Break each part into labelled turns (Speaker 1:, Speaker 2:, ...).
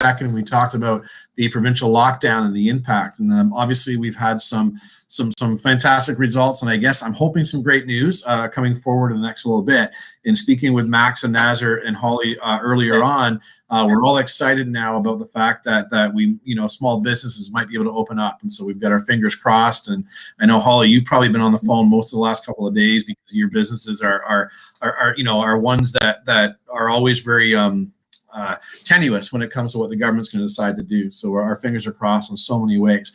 Speaker 1: second, we talked about the provincial lockdown and the impact. And obviously, we've had some fantastic results, and I guess I'm hoping some great news coming forward in the next little bit. In speaking with Max and Nazar and Holly earlier on, we're all excited now about the fact that we, small businesses might be able to open up, and so we've got our fingers crossed. And I know, Holly, you've probably been on the phone most of the last couple of days because your businesses are ones that are always very tenuous when it comes to what the government's going to decide to do. So our fingers are crossed in so many ways.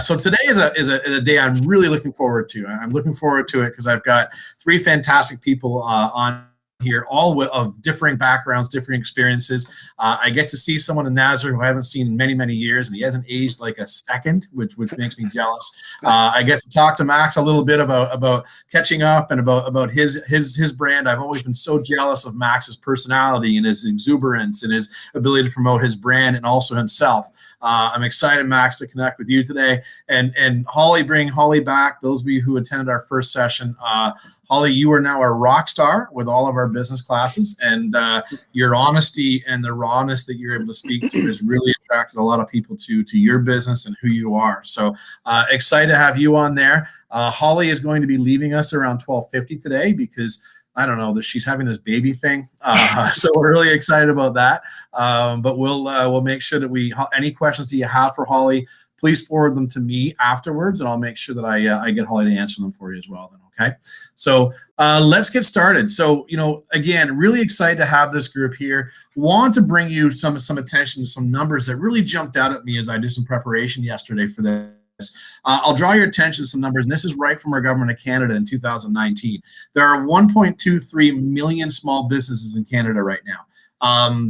Speaker 1: So today is a day I'm really looking forward to. I'm looking forward to it because I've got three fantastic people on here, all of differing backgrounds, different experiences. I get to see someone in Nazar who I haven't seen in many, many years, and he hasn't aged like a second, which makes me jealous. I get to talk to Max a little bit about catching up and about his brand. I've always been so jealous of Max's personality and his exuberance and his ability to promote his brand and also himself. I'm excited, Max, to connect with you today. And Holly, bring Holly back. Those of you who attended our first session, Holly, you are now a rock star with all of our business classes, and your honesty and the rawness that you're able to speak to has really attracted a lot of people to your business and who you are. So excited to have you on there. Holly is going to be leaving us around 12:50 today because I don't know that she's having this baby thing. So we're really excited about that. But we'll make sure that any questions that you have for Holly, please forward them to me afterwards, and I'll make sure that I get Holly to answer them for you as well then, okay? So let's get started. So, again, really excited to have this group here. Want to bring you some attention to some numbers that really jumped out at me as I did some preparation yesterday for this. I'll draw your attention to some numbers, and this is right from our government of Canada in 2019. There are 1.23 million small businesses in Canada right now.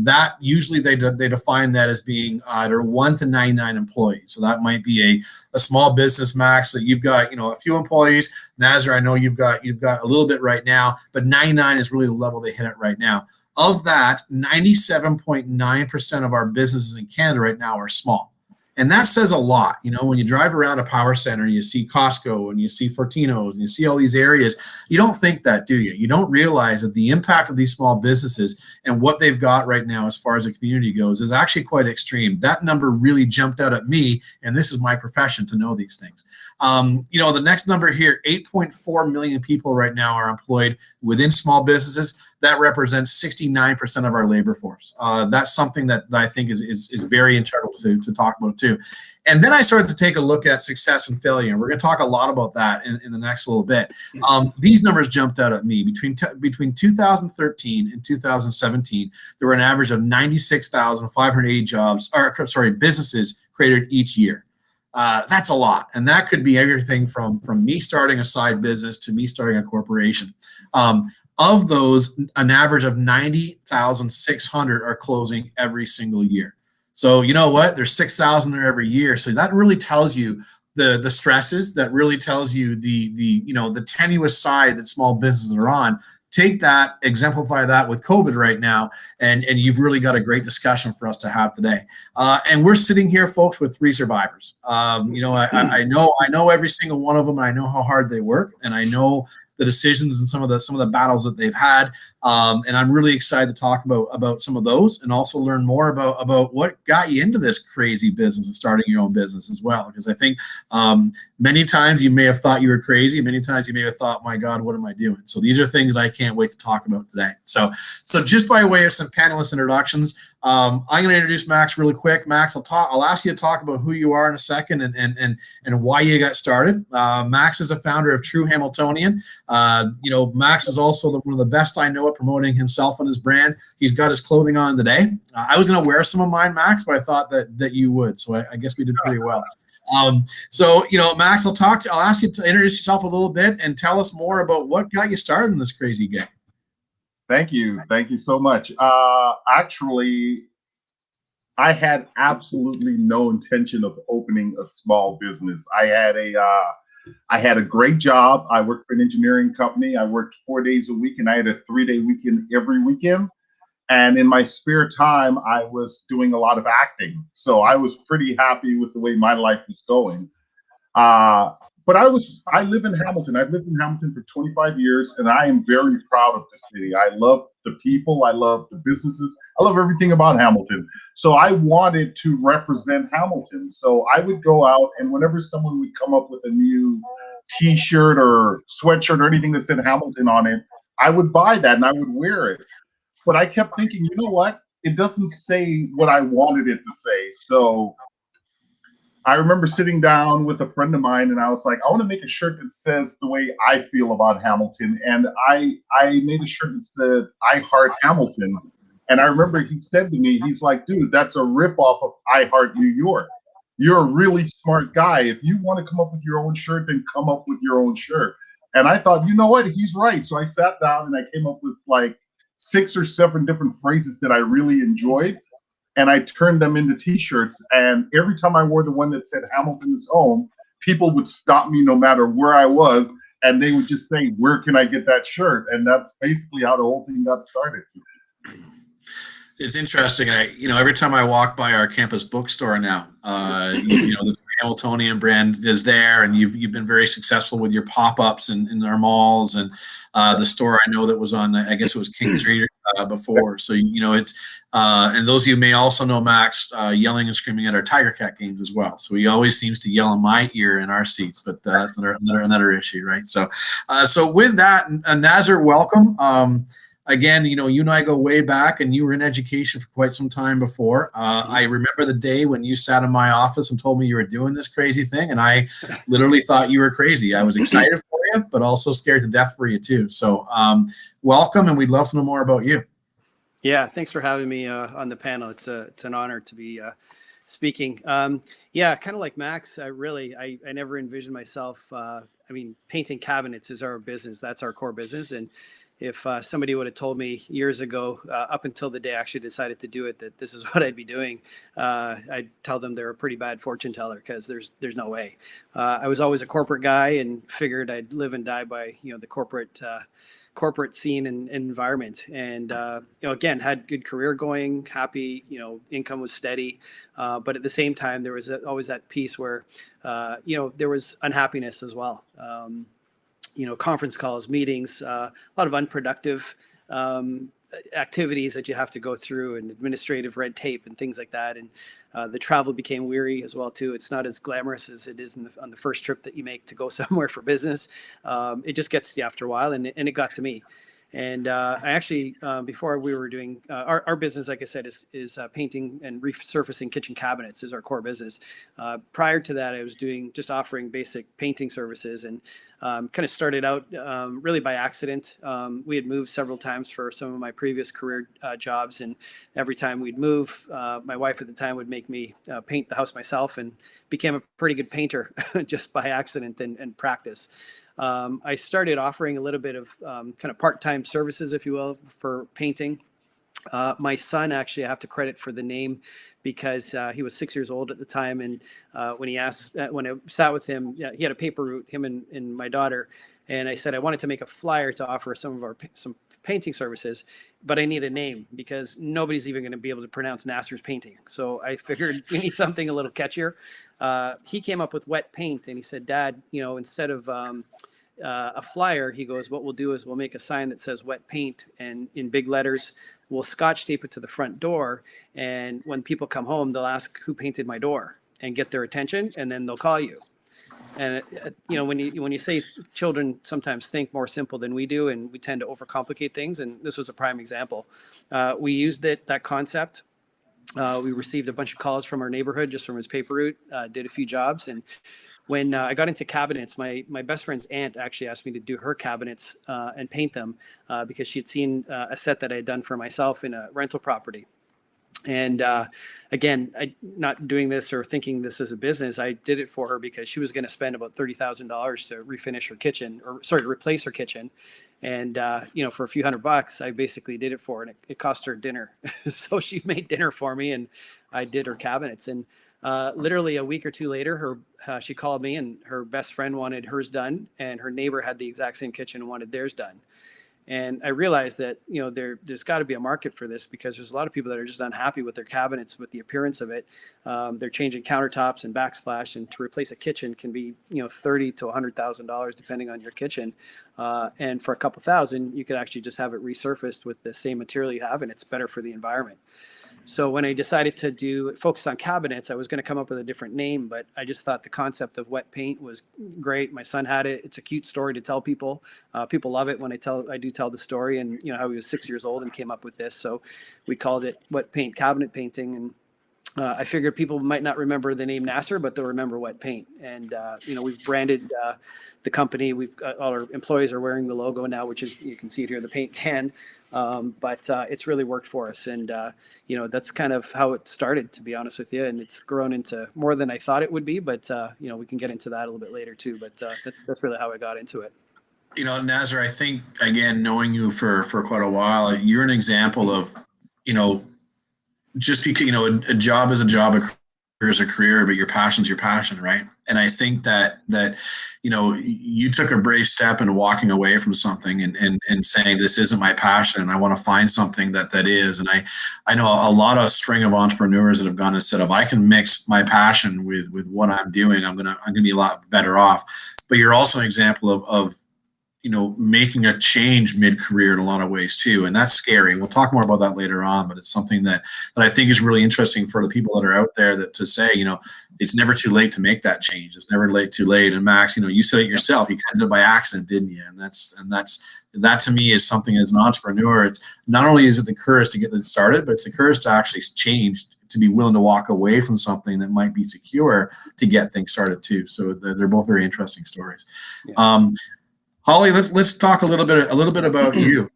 Speaker 1: That usually they define that as being either 1 to 99 employees. So that might be a small business, Max, that you've got a few employees. Nazar, I know you've got a little bit right now, but 99 is really the level they hit at right now. Of that, 97.9% of our businesses in Canada right now are small. And that says a lot. When you drive around a power center, you see Costco and you see Fortino's and you see all these areas, you don't think that, do you? You don't realize that the impact of these small businesses and what they've got right now as far as the community goes is actually quite extreme. That number really jumped out at me, and this is my profession to know these things. The next number here, 8.4 million people right now are employed within small businesses. That represents 69% of our labor force. That's something that I think is very integral to talk about too. And then I started to take a look at success and failure. And we're going to talk a lot about that in the next little bit. These numbers jumped out at me. Between 2013 and 2017, there were an average of 96,580 businesses created each year. That's a lot. And that could be everything from me starting a side business to me starting a corporation. Of those, an average of 90,600 are closing every single year. So you know what? There's 6,000 there every year. So that really tells you the stresses. That really tells you the tenuous side that small businesses are on. Take that, exemplify that with COVID right now, and you've really got a great discussion for us to have today. And we're sitting here, folks, with three survivors. I know every single one of them. And I know how hard they work, and I know the decisions and some of the battles that they've had. And I'm really excited to talk about some of those, and also learn more about what got you into this crazy business and starting your own business as well. Because I think many times you may have thought you were crazy. Many times you may have thought, my God, what am I doing? So these are things that I can't wait to talk about today. So just by way of some panelist introductions, I'm going to introduce Max really quick. Max, I'll ask you to talk about who you are in a second and why you got started. Max is a founder of True Hamiltonian. Max is also one of the best I know at promoting himself and his brand. He's got his clothing on today. I was going to wear some of mine, Max, but I thought that you would. So I guess we did pretty well. Max, I'll ask you to introduce yourself a little bit and tell us more about what got you started in this crazy game.
Speaker 2: Thank you. Thank you so much. Actually, I had absolutely no intention of opening a small business. I had a great job. I worked for an engineering company. I worked 4 days a week, and I had a 3-day weekend every weekend. And in my spare time, I was doing a lot of acting. So I was pretty happy with the way my life was going. But I live in Hamilton. I've lived in Hamilton for 25 years, and I am very proud of the city. I love the people. I love the businesses. I love everything about Hamilton. So I wanted to represent Hamilton. So I would go out, and whenever someone would come up with a new T-shirt or sweatshirt or anything that said Hamilton on it, I would buy that and I would wear it. But I kept thinking, you know what? It doesn't say what I wanted it to say. So I remember sitting down with a friend of mine and I was like, I want to make a shirt that says the way I feel about Hamilton. And I made a shirt that said, I Heart Hamilton. And I remember he said to me, he's like, dude, that's a ripoff of I Heart New York. You're a really smart guy. If you want to come up with your own shirt, then come up with your own shirt. And I thought, you know what? He's right. So I sat down and I came up with like 6 or 7 different phrases that I really enjoyed. And I turned them into T-shirts. And every time I wore the one that said Hamilton is home, people would stop me no matter where I was. And they would just say, where can I get that shirt? And that's basically how the whole thing got started.
Speaker 1: It's interesting. Every time I walk by our campus bookstore now, the Hamiltonian brand is there, and you've been very successful with your pop-ups in our malls, and the store I know that was on, I guess it was King Street before. So it's and those of you may also know Max yelling and screaming at our Tiger Cat games as well. So he always seems to yell in my ear in our seats, but that's another issue, right? So with that, Nazar, welcome. Again, you and I go way back, and you were in education for quite some time before. I remember the day when you sat in my office and told me you were doing this crazy thing, and I literally thought you were crazy. I was excited for you, but also scared to death for you too. So welcome, and we'd love to know more about you.
Speaker 3: Yeah, thanks for having me on the panel. It's an honor to be speaking. Yeah, kind of like Max, I never envisioned myself. Painting cabinets is our business. That's our core business. And if somebody would have told me years ago, up until the day I actually decided to do it, that this is what I'd be doing, I'd tell them they're a pretty bad fortune teller, because there's no way. I was always a corporate guy and figured I'd live and die by the corporate scene and environment. And again, had good career going, happy, income was steady, but at the same time there was always that piece where there was unhappiness as well. Conference calls, meetings, a lot of unproductive activities that you have to go through, and administrative red tape and things like that. And the travel became weary as well too. It's not as glamorous as it is on the first trip that you make to go somewhere for business. It just gets to you after a while, and it got to me. And I actually, before we were doing our business, like I said, is painting and resurfacing kitchen cabinets is our core business. Prior to that, I was just offering basic painting services, and kind of started out really by accident. We had moved several times for some of my previous career jobs, and every time we'd move, my wife at the time would make me paint the house myself, and became a pretty good painter just by accident and practice. I started offering a little bit of kind of part-time services, if you will, for painting. My son, actually, I have to credit for the name, because he was 6 years old at the time. And when I sat with him, he had a paper route, him and my daughter. And I said, I wanted to make a flyer to offer some painting services, but I need a name, because nobody's even going to be able to pronounce Nazar's painting. So I figured we need something a little catchier. He came up with wet paint, and he said, Dad, instead of a flyer, he goes, what we'll do is we'll make a sign that says wet paint, and in big letters, we'll scotch tape it to the front door. And when people come home, they'll ask who painted my door and get their attention, and then they'll call you. And when you say children sometimes think more simple than we do, and we tend to overcomplicate things, and this was a prime example. We used that concept. We received a bunch of calls from our neighborhood just from his paper route, did a few jobs. And when I got into cabinets, my best friend's aunt actually asked me to do her cabinets and paint them because she had seen a set that I had done for myself in a rental property. And again, not doing this or thinking this as a business, I did it for her because she was going to spend about $30,000 to refinish her kitchen, to replace her kitchen. And, for a few $100, I basically did it for her, and it cost her dinner. So she made dinner for me, and I did her cabinets. And literally a week or two later, she called me, and her best friend wanted hers done, and her neighbor had the exact same kitchen and wanted theirs done. And I realized that, there's got to be a market for this, because there's a lot of people that are just unhappy with their cabinets, with the appearance of it. They're changing countertops and backsplash, and to replace a kitchen can be, $30,000 to $100,000 depending on your kitchen. And for a couple thousand, you could actually just have it resurfaced with the same material you have, and it's better for the environment. So when I decided to focus on cabinets, I was going to come up with a different name, but I just thought the concept of wet paint was great. My son had it. It's a cute story to tell people. People love it when I do tell the story, and how he was 6 years old and came up with this. So we called it wet paint cabinet painting. And I figured people might not remember the name Nasser, but they'll remember wet paint. And, we've branded the company. All our employees are wearing the logo now, which is, you can see it here, the paint can. But it's really worked for us. And, that's kind of how it started, to be honest with you. And it's grown into more than I thought it would be. But, we can get into that a little bit later, too. But that's really how I got into it.
Speaker 1: Nazar, I think, again, knowing you for quite a while, you're an example of, just because, a job is a job, a career is a career, but your passion's your passion, right? And I think that you took a brave step in walking away from something and saying, this isn't my passion, and I want to find something that is. And I know a lot of string of entrepreneurs that have gone and said, if I can mix my passion with what I'm doing, I'm gonna be a lot better off. But you're also an example of making a change mid-career in a lot of ways too. And that's scary. We'll talk more about that later on, but it's something that I think is really interesting for the people that are out there, that to say, it's never too late to make that change. It's never too late. And Max, you said it yourself, you kind of did it by accident, didn't you? And that to me is something, as an entrepreneur, it's not only is it the courage to get it started, but it's the courage to actually change, to be willing to walk away from something that might be secure to get things started too. So they're both very interesting stories. Yeah. Holly, let's talk a little bit about you.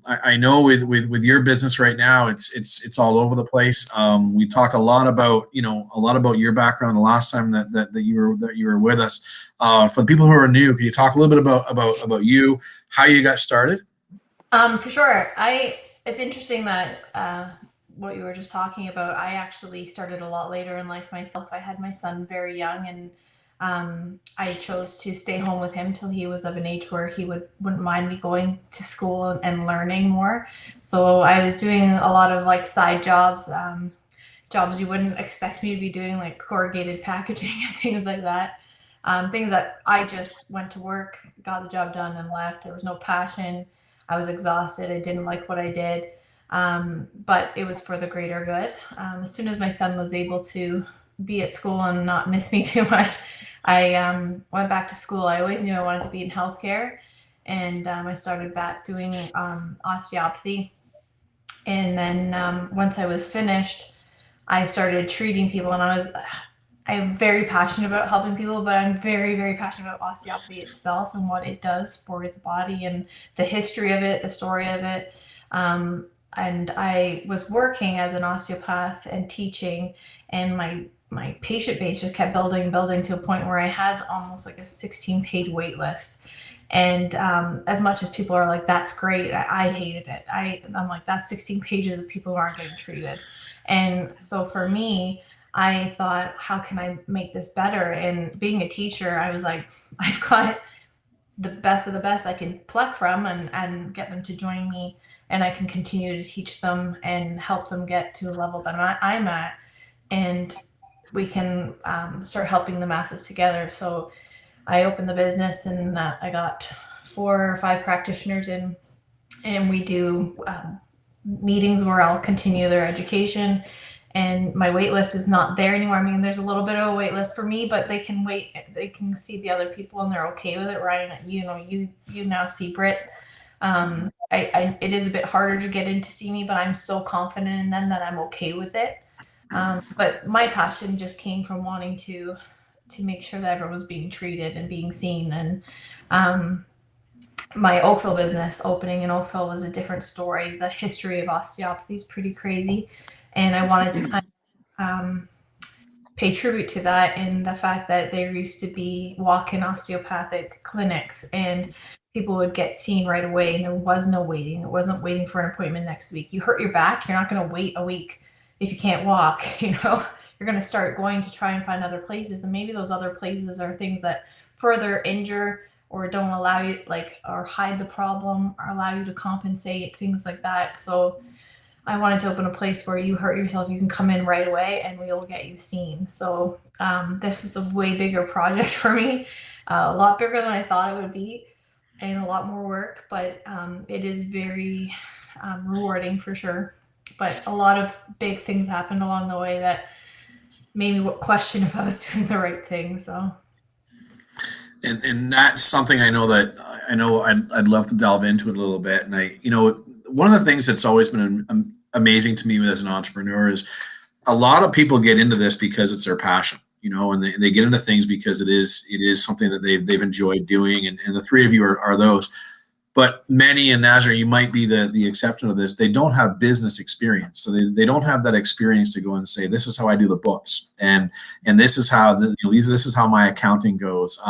Speaker 1: I know with your business right now, it's all over the place. We talked a lot about your background the last time that you were with us. For the people who are new, can you talk a little bit about you, how you got started?
Speaker 4: For sure. It's interesting that what you were just talking about. I actually started a lot later in life myself. I had my son very young, and I chose to stay home with him till he was of an age where he wouldn't mind me going to school and learning more. So I was doing a lot of like side jobs, jobs you wouldn't expect me to be doing, like corrugated packaging and things like that. Things that I just went to work, got the job done, and left. There was no passion. I was exhausted. I didn't like what I did, but it was for the greater good. As soon as my son was able to be at school and not miss me too much, I went back to school. I always knew I wanted to be in healthcare, and I started back doing osteopathy. And then once I was finished, I started treating people, and I'm very passionate about helping people, but I'm very, very passionate about osteopathy itself and what it does for the body and the history of it, the story of it. And I was working as an osteopath and teaching, and my patient base just kept building to a point where I had almost like a 16-page wait list. And as much as people are like, that's great, I hated it. I'm like, that's 16 pages of people who aren't getting treated. And so for me, I thought, how can I make this better? And being a teacher, I was like, I've got the best of the best I can pluck from and get them to join me, and I can continue to teach them and help them get to a level that I'm at. And we can start helping the masses together. So I opened the business, and I got 4 or 5 practitioners in, and we do meetings where I'll continue their education. And my wait list is not there anymore. I mean, there's a little bit of a wait list for me, but they can wait. They can see the other people, and they're okay with it. Right? You now see Britt. It is a bit harder to get in to see me, but I'm so confident in them that I'm okay with it. But my passion just came from wanting to make sure that everyone was being treated and being seen. And my Oakville business, opening in Oakville, was a different story. The history of osteopathy is pretty crazy, and I wanted to kind of pay tribute to that, in the fact that there used to be walk-in osteopathic clinics, and people would get seen right away, and there was no waiting. It wasn't waiting for an appointment next week. You hurt your back, you're not going to wait a week. If you can't walk, you're going to start going to try and find other places. And maybe those other places are things that further injure or don't allow you or hide the problem or allow you to compensate, things like that. So I wanted to open a place where you hurt yourself, you can come in right away and we will get you seen. So this was a way bigger project for me, a lot bigger than I thought it would be, and a lot more work, but it is very rewarding for sure. But a lot of big things happened along the way that made me question if I was doing the right thing. So.
Speaker 1: And that's something I know I'd love to delve into it a little bit. And one of the things that's always been amazing to me as an entrepreneur is a lot of people get into this because it's their passion, and they get into things because it is something that they've enjoyed doing. And the three of you are those. But many, and Nazar, you might be the exception of this, they don't have business experience. So they don't have that experience to go and say, this is how I do the books. And this is how this is how my accounting goes.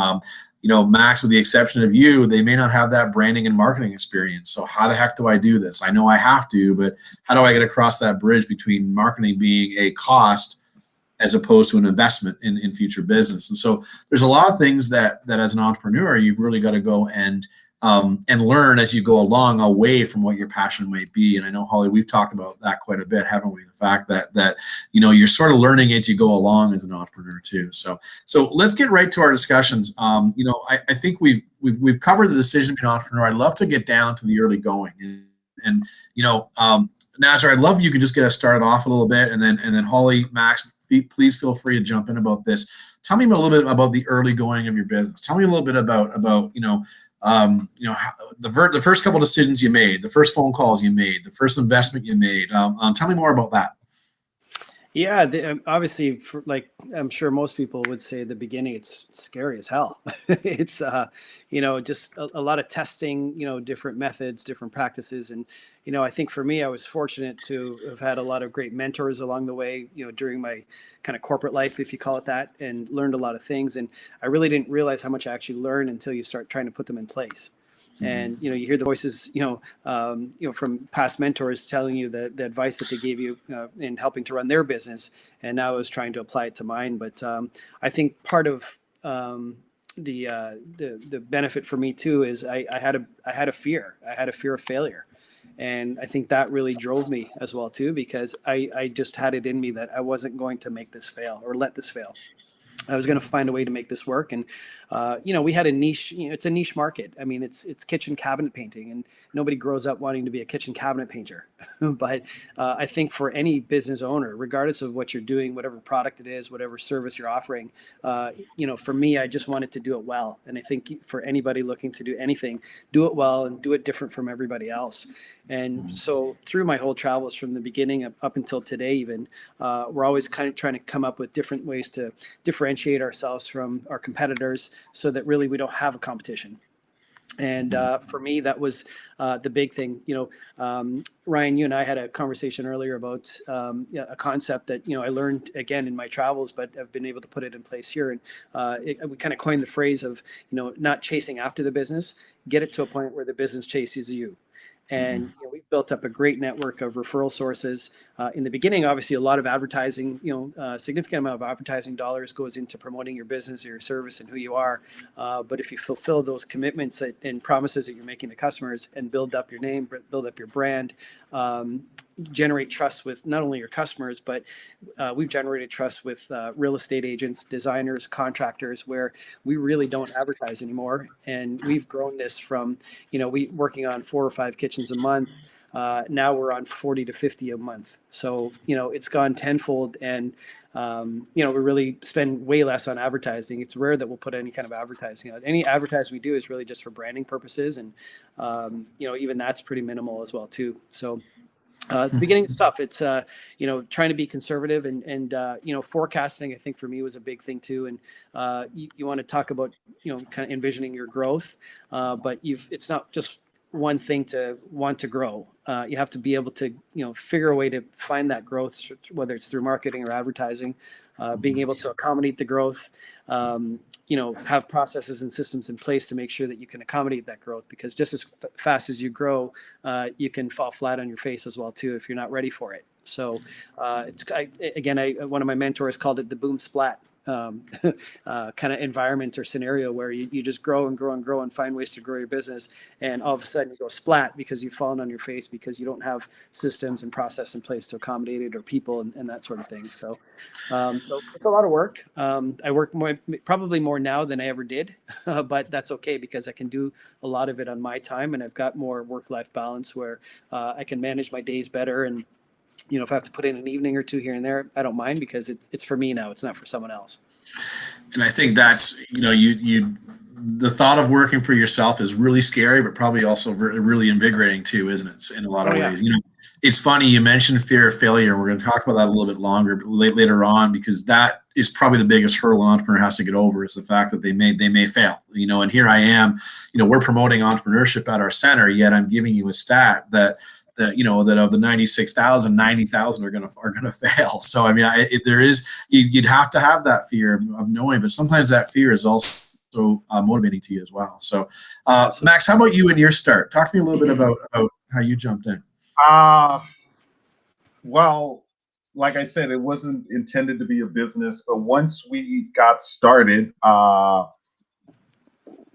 Speaker 1: Max, with the exception of you, they may not have that branding and marketing experience. So how the heck do I do this? I know I have to, but how do I get across that bridge between marketing being a cost as opposed to an investment in future business? And so there's a lot of things that as an entrepreneur, you've really got to go and learn as you go along away from what your passion might be. And I know, Holly, we've talked about that quite a bit, haven't we? The fact that you're sort of learning as you go along as an entrepreneur too. So let's get right to our discussions. I think we've covered the decision to be an entrepreneur. I'd love to get down to the early going. And Nazar, I'd love if you could just get us started off a little bit, and then Holly, Max, please feel free to jump in about this. Tell me a little bit about the early going of your business. Tell me a little bit about the first couple of decisions you made, the first phone calls you made, the first investment you made. Tell me more about that.
Speaker 3: Yeah, obviously, like I'm sure most people would say, the beginning, it's scary as hell. It's just a lot of testing, different methods, different practices, and I think for me, I was fortunate to have had a lot of great mentors along the way, during my kind of corporate life, if you call it that, and learned a lot of things. And I really didn't realize how much I actually learned until you start trying to put them in place. And you hear the voices, from past mentors telling you the advice that they gave you in helping to run their business, and now I was trying to apply it to mine. But I think part of the benefit for me too is I had a fear of failure, and I think that really drove me as well too, because I just had it in me that I wasn't going to make this fail or let this fail. I was going to find a way to make this work. And, we had a niche, it's a niche market. I mean, it's kitchen cabinet painting, and nobody grows up wanting to be a kitchen cabinet painter. But I think for any business owner, regardless of what you're doing, whatever product it is, whatever service you're offering, for me, I just wanted to do it well. And I think for anybody looking to do anything, do it well and do it different from everybody else. And so through my whole travels from the beginning up until today, even, we're always kind of trying to come up with different ways to differentiate ourselves from our competitors so that really we don't have a competition. And for me, that was the big thing. Ryan, you and I had a conversation earlier about a concept that, I learned again in my travels, but I've been able to put it in place here. And we kind of coined the phrase of, not chasing after the business, get it to a point where the business chases you. And we've built up a great network of referral sources. In the beginning, obviously, a lot of advertising, a significant amount of advertising dollars goes into promoting your business or your service and who you are. But if you fulfill those commitments and promises that you're making to customers and build up your name, build up your brand, generate trust with not only your customers, but we've generated trust with real estate agents, designers, contractors, where we really don't advertise anymore. And we've grown this from, we working on 4 or 5 kitchens a month. Now we're on 40 to 50 a month. So, it's gone tenfold, and, we really spend way less on advertising. It's rare that we'll put any kind of advertising out. Any advertising we do is really just for branding purposes. And, even that's pretty minimal as well too. So, the beginning is tough. It's, trying to be conservative and forecasting, I think for me was a big thing too. And you want to talk about, kind of envisioning your growth, but it's not just one thing to want to grow. You have to be able to, figure a way to find that growth, whether it's through marketing or advertising, being able to accommodate the growth, have processes and systems in place to make sure that you can accommodate that growth, because just as fast as you grow, you can fall flat on your face as well too if you're not ready for it. So one of my mentors called it the boom splat. kind of environment or scenario where you just grow and grow and grow and find ways to grow your business, and all of a sudden you go splat because you've fallen on your face because you don't have systems and process in place to accommodate it, or people and that sort of thing. So it's a lot of work. I work probably more now than I ever did, but that's okay because I can do a lot of it on my time, and I've got more work-life balance where I can manage my days better. And if I have to put in an evening or two here and there, I don't mind because it's for me now. It's not for someone else.
Speaker 1: And I think that's, the thought of working for yourself is really scary, but probably also really invigorating too, isn't it? In a lot of ways. It's funny you mentioned fear of failure. We're going to talk about that a little bit longer later on, because that is probably the biggest hurdle an entrepreneur has to get over, is the fact that they may fail. And here I am, we're promoting entrepreneurship at our center, yet I'm giving you a stat that of the 96,000, 90,000 are gonna fail. So I mean, you'd have to have that fear of knowing, but sometimes that fear is also motivating to you as well. So, Max, how about you in your start? Talk to me a little bit about how you jumped in.
Speaker 2: Well, like I said, it wasn't intended to be a business, but once we got started,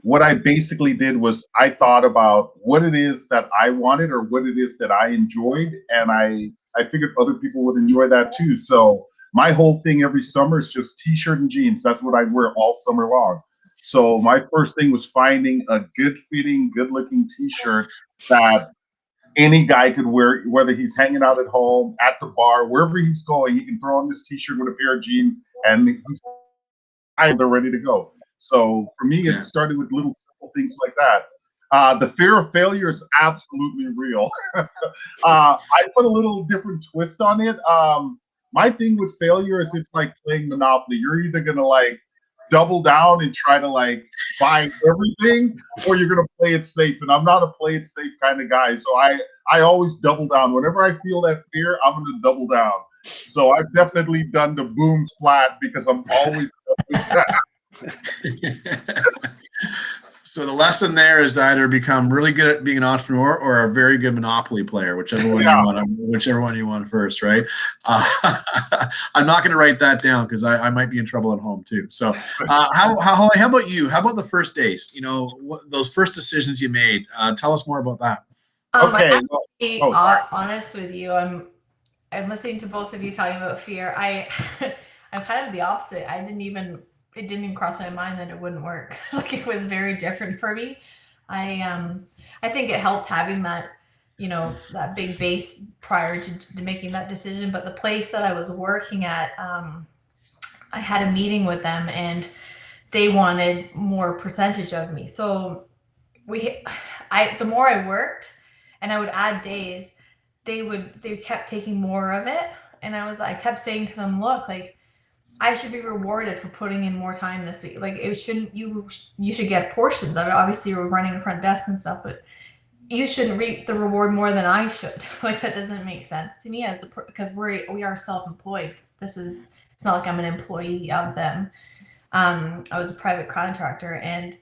Speaker 2: what I basically did was I thought about what it is that I wanted or what it is that I enjoyed. And I figured other people would enjoy that too. So my whole thing every summer is just t-shirt and jeans. That's what I wear all summer long. So my first thing was finding a good fitting, good looking t-shirt that any guy could wear, whether he's hanging out at home, at the bar, wherever he's going, he can throw on this t-shirt with a pair of jeans and they're ready to go. So for me, it started with little simple things like that. The fear of failure is absolutely real. I put a little different twist on it. My thing with failure is it's like playing Monopoly. You're either going to double down and try to buy everything, or you're going to play it safe. And I'm not a play it safe kind of guy. So I always double down. Whenever I feel that fear, I'm going to double down. So I've definitely done the boom splat because I'm always
Speaker 1: So the lesson there is either become really good at being an entrepreneur or a very good Monopoly player, whichever one you want first, right? I'm not going to write that down because I might be in trouble at home too. So how about you? How about the first days? Those first decisions you made. Tell us more about that.
Speaker 2: Okay.
Speaker 4: I'm be honest with you. I'm listening to both of you talking about fear. I'm kind of the opposite. It didn't even cross my mind that it wouldn't work. It was very different for me. I think it helped having that, that big base prior to making that decision. But the place that I was working at, I had a meeting with them and they wanted more percentage of me. So the more I worked and I would add days, they kept taking more of it. And I kept saying to them, look, I should be rewarded for putting in more time this week. You should get portions of it. Obviously you're running the front desk and stuff, but you shouldn't reap the reward more than I should. That doesn't make sense to me because we are self-employed. It's not like I'm an employee of them. I was a private contractor. And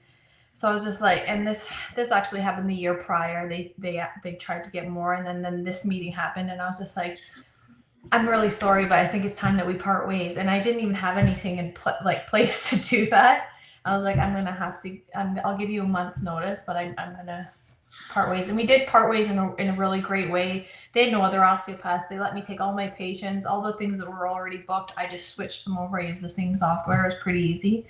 Speaker 4: so I was just and this actually happened the year prior. They tried to get more. And then this meeting happened and I was just I'm really sorry, but I think it's time that we part ways. And I didn't even have anything in place to do that. I was I'm going to have to, I'll give you a month's notice, but I'm going to part ways. And we did part ways in a really great way. They had no other osteopaths. They let me take all my patients, all the things that were already booked. I just switched them over. I used the same software. It was pretty easy.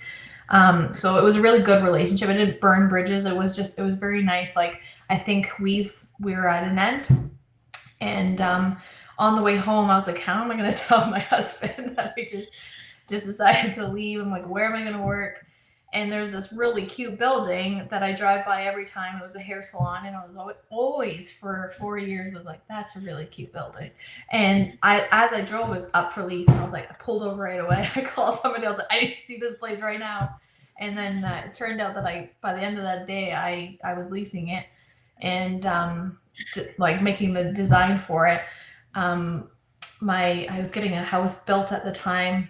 Speaker 4: So it was a really good relationship. I didn't burn bridges. It was very nice. I think we were at an end. And, on the way home, I was how am I going to tell my husband that we just decided to leave? I'm where am I going to work? And there's this really cute building that I drive by every time. It was a hair salon. And I was always for 4 years, was that's a really cute building. And as I drove, it was up for lease. And I was I pulled over right away. I called somebody else. I need to see this place right now. And then it turned out that by the end of that day, I was leasing it and making the design for it. I was getting a house built at the time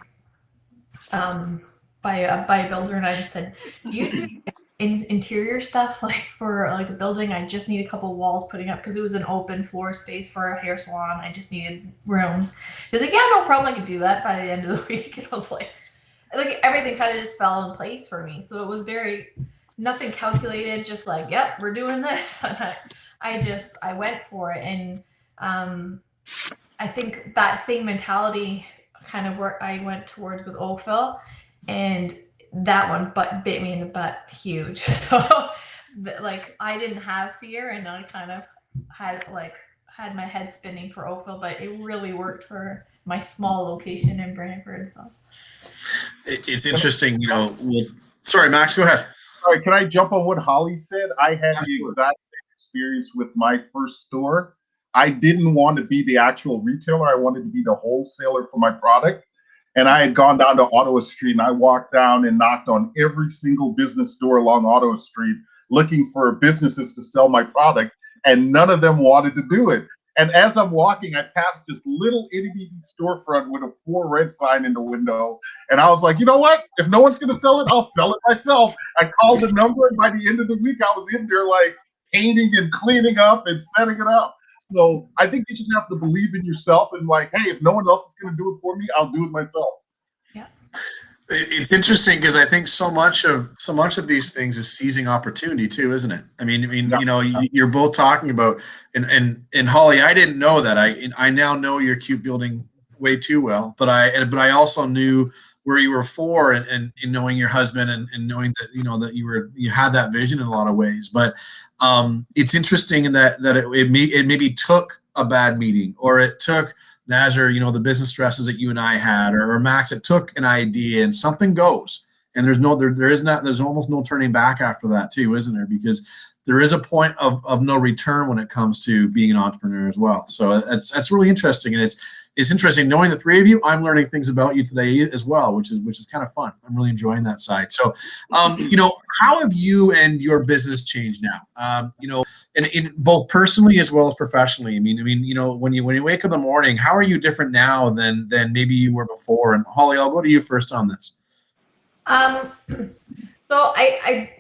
Speaker 4: by a builder, and I just said, do you do interior stuff for a building? I just need a couple walls putting up because it was an open floor space for a hair salon. I just needed rooms. He was yeah, no problem, I could do that by the end of the week. And I was like everything kind of just fell in place for me. So it was very nothing calculated, just like, yep, we're doing this. And I went for it. And I think that same mentality kind of where I went towards with Oakville, and that one bit me in the butt huge. So like I didn't have fear, and I kind of had my head spinning for Oakville, but it really worked for my small location in Brantford. So
Speaker 1: It's interesting, sorry, Max, go ahead.
Speaker 2: All right, can I jump on what Holly said? I had
Speaker 1: Absolutely.
Speaker 2: the exact same experience with my first store. I didn't want to be the actual retailer. I wanted to be the wholesaler for my product. And I had gone down to Ottawa Street, and I walked down and knocked on every single business door along Ottawa Street looking for businesses to sell my product, and none of them wanted to do it. And as I'm walking, I passed this little itty bitty storefront with a For Rent sign in the window. And I was like, you know what? If no one's going to sell it, I'll sell it myself. I called the number, and by the end of the week, I was in there like painting and cleaning up and setting it up. So I think you just have to believe in yourself and like, hey, if no one else is going to do it for me, I'll do it myself.
Speaker 4: yeah.
Speaker 1: It's interesting because I think so much of these things is seizing opportunity too, isn't it? I mean,
Speaker 2: Yeah.
Speaker 1: you're both talking about, and Holly, I didn't know that. I now know your cute building way too well, but I also knew where you were for, and knowing your husband, and knowing that that you had that vision in a lot of ways. But it's interesting in that it maybe took a bad meeting, or it took Nazar, the business stresses that you and I had, or Max, it took an idea and something goes, and there's almost no turning back after that too, isn't there? Because there is a point of no return when it comes to being an entrepreneur as well. So that's really interesting, and it's interesting knowing the three of you. I'm learning things about you today as well, which is kind of fun. I'm really enjoying that side. So, how have you and your business changed now? And in both personally as well as professionally. I mean, when you wake up in the morning, how are you different now than maybe you were before? And Holly, I'll go to you first on this.
Speaker 4: So I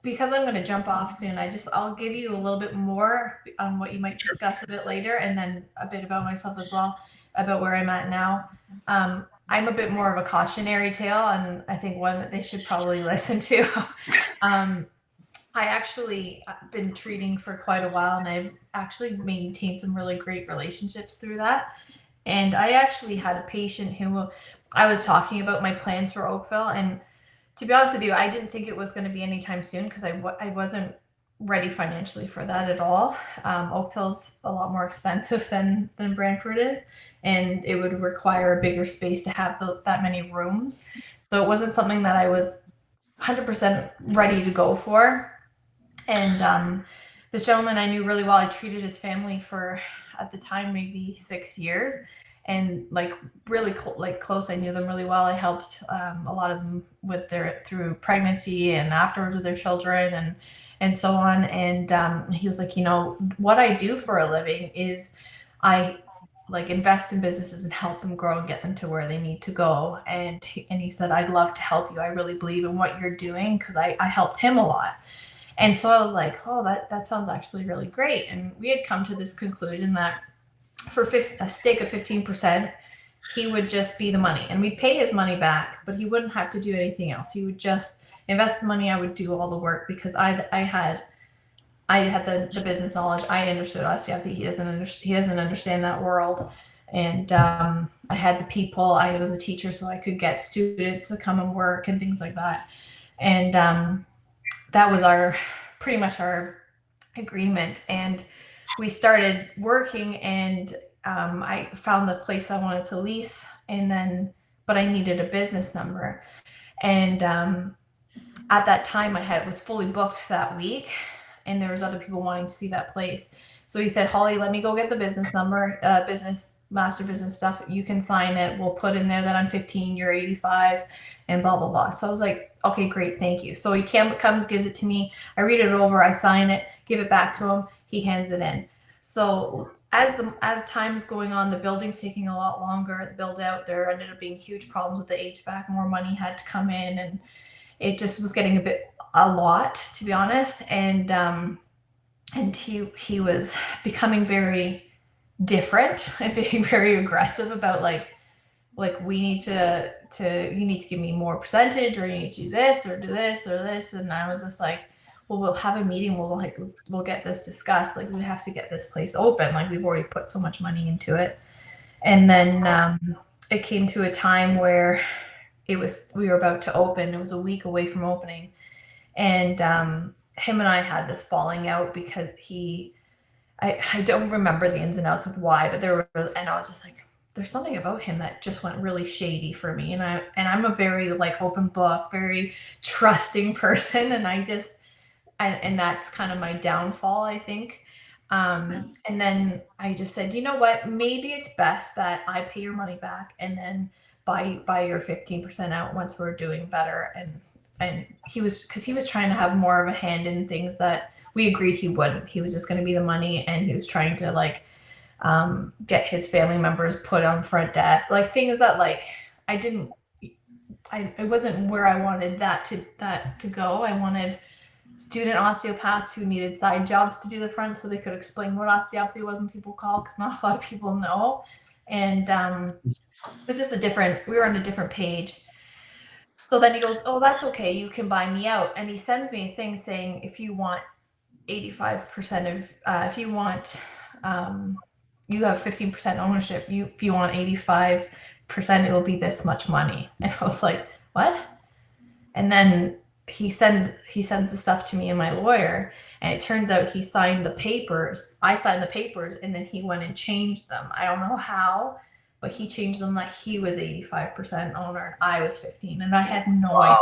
Speaker 4: because I'm going to jump off soon, I'll give you a little bit more on what you might discuss a bit later, and then a bit about myself as well, about where I'm at now. I'm a bit more of a cautionary tale, and I think one that they should probably listen to. I actually been treating for quite a while, and I've actually maintained some really great relationships through that. And I actually had a patient who I was talking about my plans for Oakville, and to be honest with you, I didn't think it was going to be anytime soon, because I wasn't ready financially for that at all. Oakville's a lot more expensive than Brantford is, and it would require a bigger space to have that many rooms. So it wasn't something that I was 100% ready to go for. And this gentleman I knew really well. I treated his family for, at the time, maybe 6 years, and like really close. I knew them really well. I helped a lot of them with through pregnancy and afterwards with their children and so on. And he was like, what I do for a living is I like invest in businesses and help them grow and get them to where they need to go. And he said, I'd love to help you. I really believe in what you're doing, because I helped him a lot. And so I was like, oh, that sounds actually really great. And we had come to this conclusion that for a stake of 15%, he would just be the money, and we'd pay his money back, but he wouldn't have to do anything else. He would just invest the money. I would do all the work, because I had the business knowledge. I understood osteopathy. He doesn't understand that world. And I had the people. I was a teacher, so I could get students to come and work and things like that. And that was pretty much our agreement. And we started working, and I found the place I wanted to lease, but I needed a business number. And at that time, was fully booked that week, and there was other people wanting to see that place. So he said, Holly, let me go get the business number, master business stuff. You can sign it. We'll put in there that I'm 15, you're 85, and blah, blah, blah. So I was like, okay, great. Thank you. So he comes, gives it to me. I read it over. I sign it, give it back to him. He hands it in. So as time's going on, the building's taking a lot longer to build out. There ended up being huge problems with the HVAC. More money had to come in, and it just was getting a lot, to be honest. And he was becoming very different and being very aggressive about like, like we need to you need to give me more percentage, or you need to do this or do this or this. And I was just like, well, we'll have a meeting, we'll get this discussed, like we have to get this place open, like we've already put so much money into it. And then it came to a time where we were about to open. It was a week away from opening, and him and I had this falling out because I don't remember the ins and outs of why, but and I was just like, there's something about him that just went really shady for me. And I'm a very like open book, very trusting person. And that's kind of my downfall, I think. And then I just said, you know what, maybe it's best that I pay your money back and then buy your 15% out once we're doing better. And he was trying to have more of a hand in things that we agreed he wouldn't. He was just going to be the money, and he was trying to like get his family members put on front debt, like things that like it wasn't where I wanted that to go. I wanted student osteopaths who needed side jobs to do the front so they could explain what osteopathy was when people call, because not a lot of people know. And it was just we were on a different page. So then he goes, oh, that's okay, you can buy me out. And he sends me a thing saying, if you want 85% of, if you want, you have 15% ownership, if you want 85%, it will be this much money. And I was like, what? And then he sends the stuff to me and my lawyer, and it turns out he signed the papers. I signed the papers, and then he went and changed them. I don't know how, but he changed them like he was 85% owner and I was 15, and I had no idea.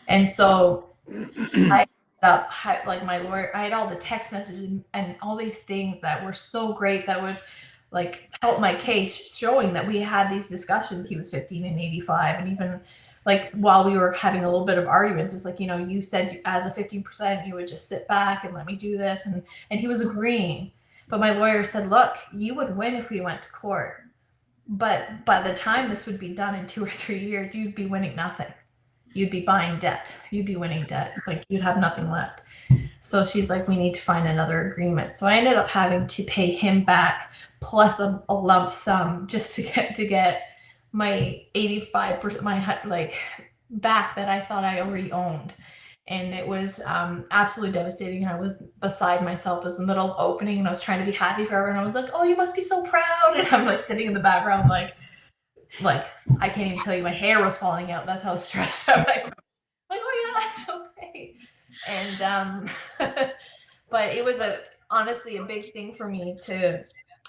Speaker 4: And so I ended up like my lawyer, I had all the text messages and all these things that were so great that would like help my case, showing that we had these discussions. He was 15 and 85, and even like while we were having a little bit of arguments, it's like, you know, you said as a 15% you would just sit back and let me do this, and he was agreeing. But my lawyer said, look, you would win if we went to court, but by the time this would be done in 2 or 3 years, you'd be winning nothing. You'd be buying debt. You'd be winning debt. Like you'd have nothing left. So she's like, we need to find another agreement. So I ended up having to pay him back plus a lump sum just to get my 85%, my like back that I thought I already owned. And it was absolutely devastating. I was beside myself. It was the middle of opening, and I was trying to be happy for everyone. I was like, oh, you must be so proud. And I'm like sitting in the background, like I can't even tell you, my hair was falling out. That's how stressed I was. Like, oh yeah, that's okay. And but it was honestly a big thing for me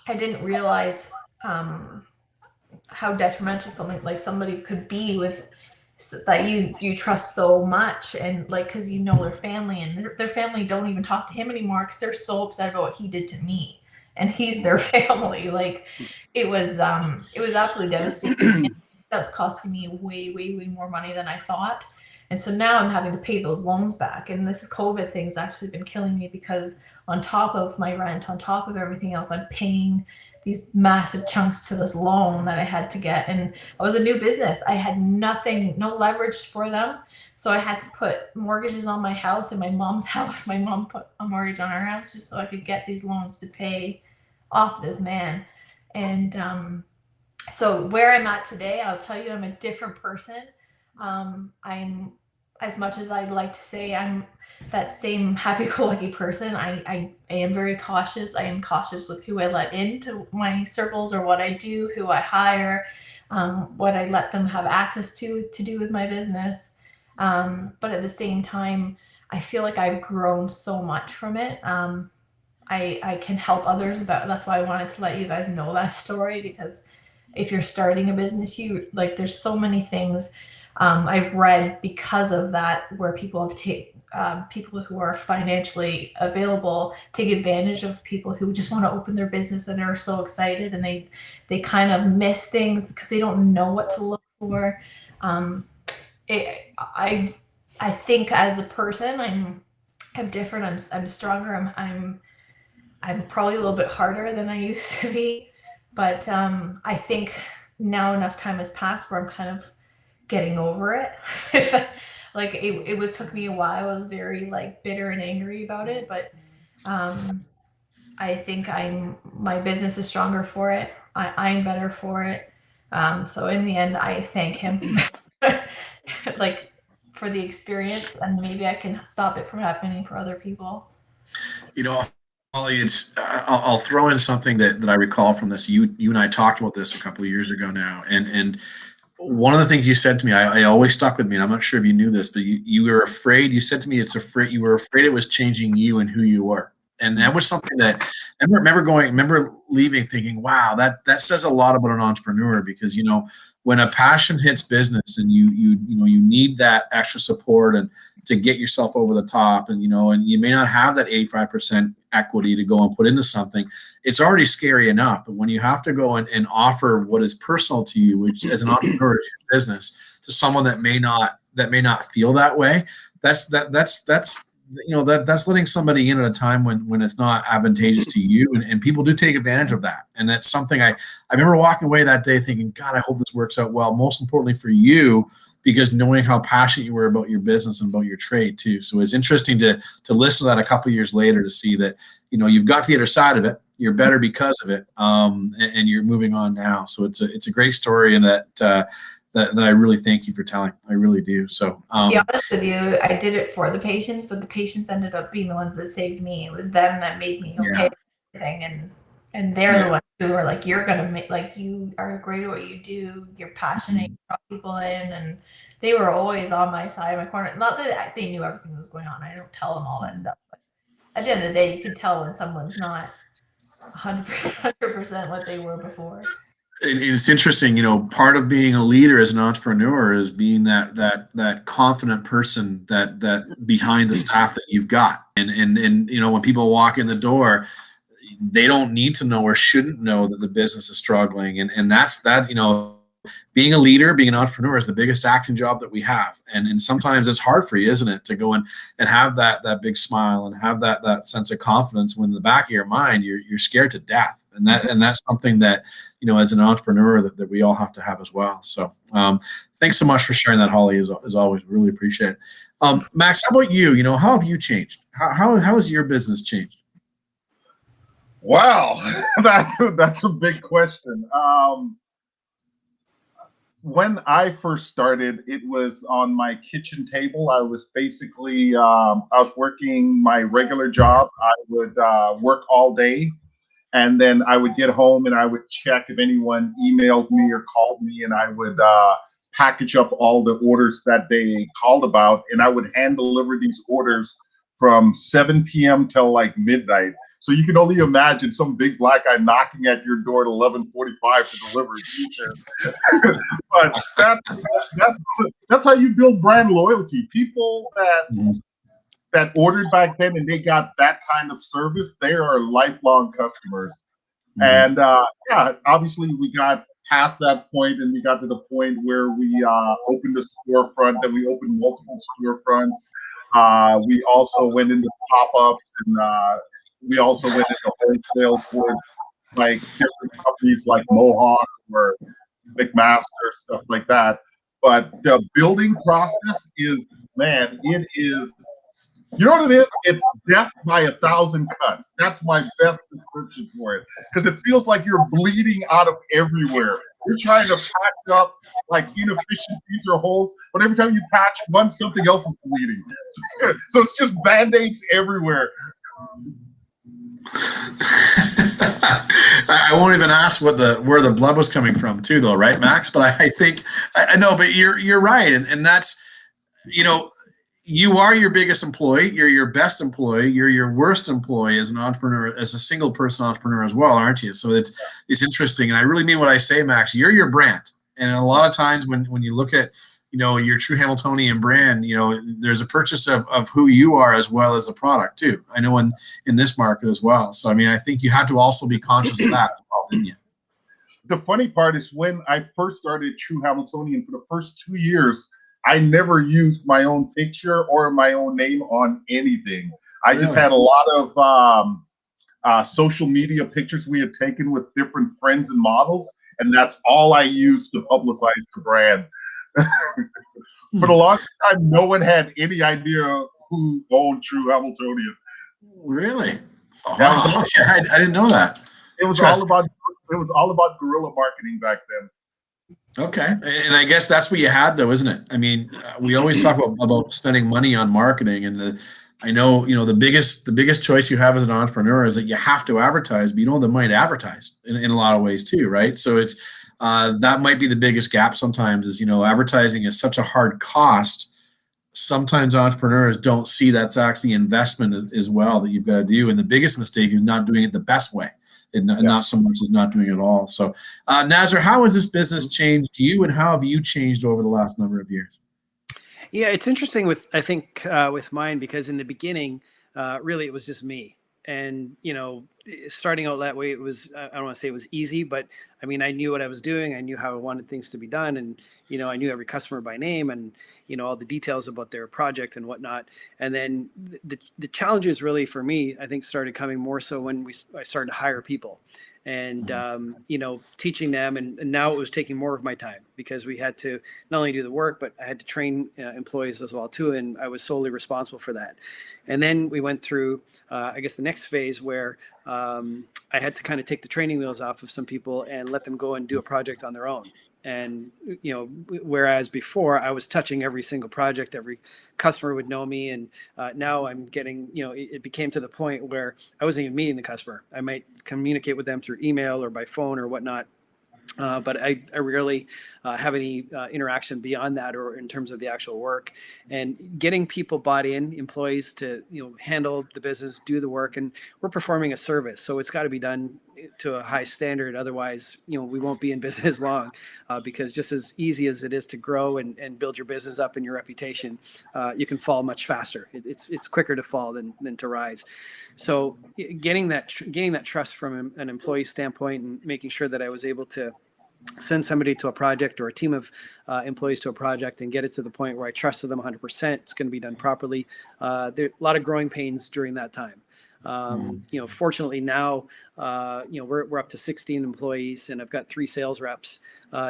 Speaker 4: I didn't realize how detrimental somebody could be with that you trust so much, and like because you know their family, and their family don't even talk to him anymore because they're so upset about what he did to me, and he's their family. Like it was absolutely devastating. It ended up costing me way more money than I thought. And so now I'm having to pay those loans back, and this COVID thing's actually been killing me, because on top of my rent, on top of everything else, I'm paying these massive chunks to this loan that I had to get. And I was a new business. I had nothing, no leverage for them. So I had to put mortgages on my house and my mom's house. My mom put a mortgage on our house just so I could get these loans to pay off this man. And so where I'm at today, I'll tell you, I'm a different person. I'm, as much as I'd like to say I'm that same happy-go-lucky person, I am very cautious. I am cautious with who I let into my circles, or what I do, who I hire, what I let them have access to do with my business. But at the same time, I feel like I've grown so much from it. I can help others that's why I wanted to let you guys know that story, because if you're starting a business, there's so many things I've read because of that, where people have people who are financially available take advantage of people who just want to open their business and are so excited, and they kind of miss things because they don't know what to look for. I think as a person, I'm different. I'm stronger. I'm probably a little bit harder than I used to be, but I think now enough time has passed where I'm kind of getting over it. Like it took me a while. I was very like bitter and angry about it, but I think my business is stronger for it. I'm better for it. So in the end, I thank him like for the experience, and maybe I can stop it from happening for other people.
Speaker 1: You know, Holly, I'll throw in something that I recall from this. You and I talked about this a couple of years ago now, and one of the things you said to me, I always stuck with me, and I'm not sure if you knew this, but you were afraid. You said to me, you were afraid it was changing you and who you were, and that was something that I remember leaving thinking, wow, that says a lot about an entrepreneur, because when a passion hits business and you need that extra support and to get yourself over the top, and you may not have that 85% equity to go and put into something. It's already scary enough, but when you have to go and offer what is personal to you, which as an entrepreneur is your business, to someone that may not feel that way, that's letting somebody in at a time when it's not advantageous to you, and people do take advantage of that. And that's something I remember walking away that day thinking, God, I hope this works out well, most importantly for you, because knowing how passionate you were about your business and about your trade too. So it's interesting to listen to that a couple of years later, to see that you've got to the other side of it, you're better because of it, and you're moving on now. So it's a great story, and that I really thank you for telling. I really do. So
Speaker 4: To be honest with you, I did it for the patients, but the patients ended up being the ones that saved me. It was them that made me okay with everything, and they're the ones who are like, you're gonna make, like, you are great at what you do, you're passionate, you brought people in, and they were always on my side, my corner. Not that they knew everything that was going on. I don't tell them all that stuff, but at the end of the day, you can tell when someone's not 100% what they were before.
Speaker 1: It's interesting, part of being a leader as an entrepreneur is being that confident person that behind the staff that you've got. And when people walk in the door, they don't need to know or shouldn't know that the business is struggling. And that's being a leader, being an entrepreneur is the biggest acting job that we have. And sometimes it's hard for you, isn't it, to go and have that big smile and have that sense of confidence when in the back of your mind you're scared to death. And that's something that, as an entrepreneur that we all have to have as well. So thanks so much for sharing that, Holly, as always. Really appreciate it. Max, how about you? How have you changed? How has your business changed?
Speaker 2: Wow, that's a big question. When I first started, it was on my kitchen table. I was basically, I was working my regular job. I would work all day, and then I would get home and I would check if anyone emailed me or called me, and I would package up all the orders that they called about, and I would hand deliver these orders from 7 p.m. till like midnight. So you can only imagine some big black guy knocking at your door at 11:45 to deliver a t-shirt. But that's how you build brand loyalty. People that ordered back then and they got that kind of service, they are lifelong customers. And obviously we got past that point, and we got to the point where we opened a storefront, and we opened multiple storefronts. We also went into pop-ups, and we also went into wholesale for like different companies like Mohawk or McMaster, stuff like that. But the building process is, man, it is, you know what it is? It's death by 1,000 cuts. That's my best description for it, because it feels like you're bleeding out of everywhere. You're trying to patch up like inefficiencies or holes, but every time you patch one, something else is bleeding. So it's just Band-Aids everywhere.
Speaker 1: I won't even ask where the blood was coming from too, though, right, Max? But I think I know, but you're right, and that's, you are your biggest employee, you're your best employee, you're your worst employee as an entrepreneur, as a single person entrepreneur as well, aren't you? So it's interesting, and I really mean what I say, Max. You're your brand, and a lot of times when you look at your true Hamiltonian brand, there's a purchase of who you are as well as the product too. I know in this market as well. So, I think you have to also be conscious of that as well, didn't you?
Speaker 2: The funny part is when I first started True Hamiltonian, for the first 2 years, I never used my own picture or my own name on anything. I just had a lot of social media pictures we had taken with different friends and models, and that's all I used to publicize the brand. For the longest time, no one had any idea who owned True Hamiltonian.
Speaker 1: Really? Oh, I didn't know that.
Speaker 2: It was all about guerrilla marketing back then.
Speaker 1: Okay, and I guess that's what you had, though, isn't it? I mean, we always talk about spending money on marketing, and I know the biggest choice you have as an entrepreneur is that you have to advertise, but you don't have the money to advertise in a lot of ways too, right? So it's that might be the biggest gap sometimes is advertising is such a hard cost. Sometimes entrepreneurs don't see that's actually investment as well that you've got to do, and the biggest mistake is not doing it the best way, and not so much as not doing it at all. So, Nazar, how has this business changed you, and how have you changed over the last number of years?
Speaker 3: Yeah, it's interesting I think with mine, because in the beginning, really it was just me. And, starting out that way, it was, I don't want to say it was easy, but I mean, I knew what I was doing. I knew how I wanted things to be done. And, I knew every customer by name and, all the details about their project and whatnot. And then the challenges really for me, I think started coming more so when I started to hire people and teaching them, and now it was taking more of my time because we had to not only do the work, but I had to train employees as well too, and I was solely responsible for that. And then we went through I guess the next phase where I had to kind of take the training wheels off of some people and let them go and do a project on their own. And whereas before I was touching every single project, every customer would know me, and now I'm getting, it became to the point where I wasn't even meeting the customer. I might communicate with them through email or by phone or whatnot, but I rarely have any interaction beyond that, or in terms of the actual work. And getting people bought in, employees to handle the business, do the work, and we're performing a service, so it's got to be done to a high standard. Otherwise, we won't be in business long, because just as easy as it is to grow and build your business up and your reputation, you can fall much faster. It's quicker to fall than to rise. So getting that trust from an employee standpoint, and making sure that I was able to send somebody to a project or a team of employees to a project and get it to the point where I trusted them 100%. It's going to be done properly. There are a lot of growing pains during that time. Fortunately now, we're up to 16 employees, and I've got 3 sales reps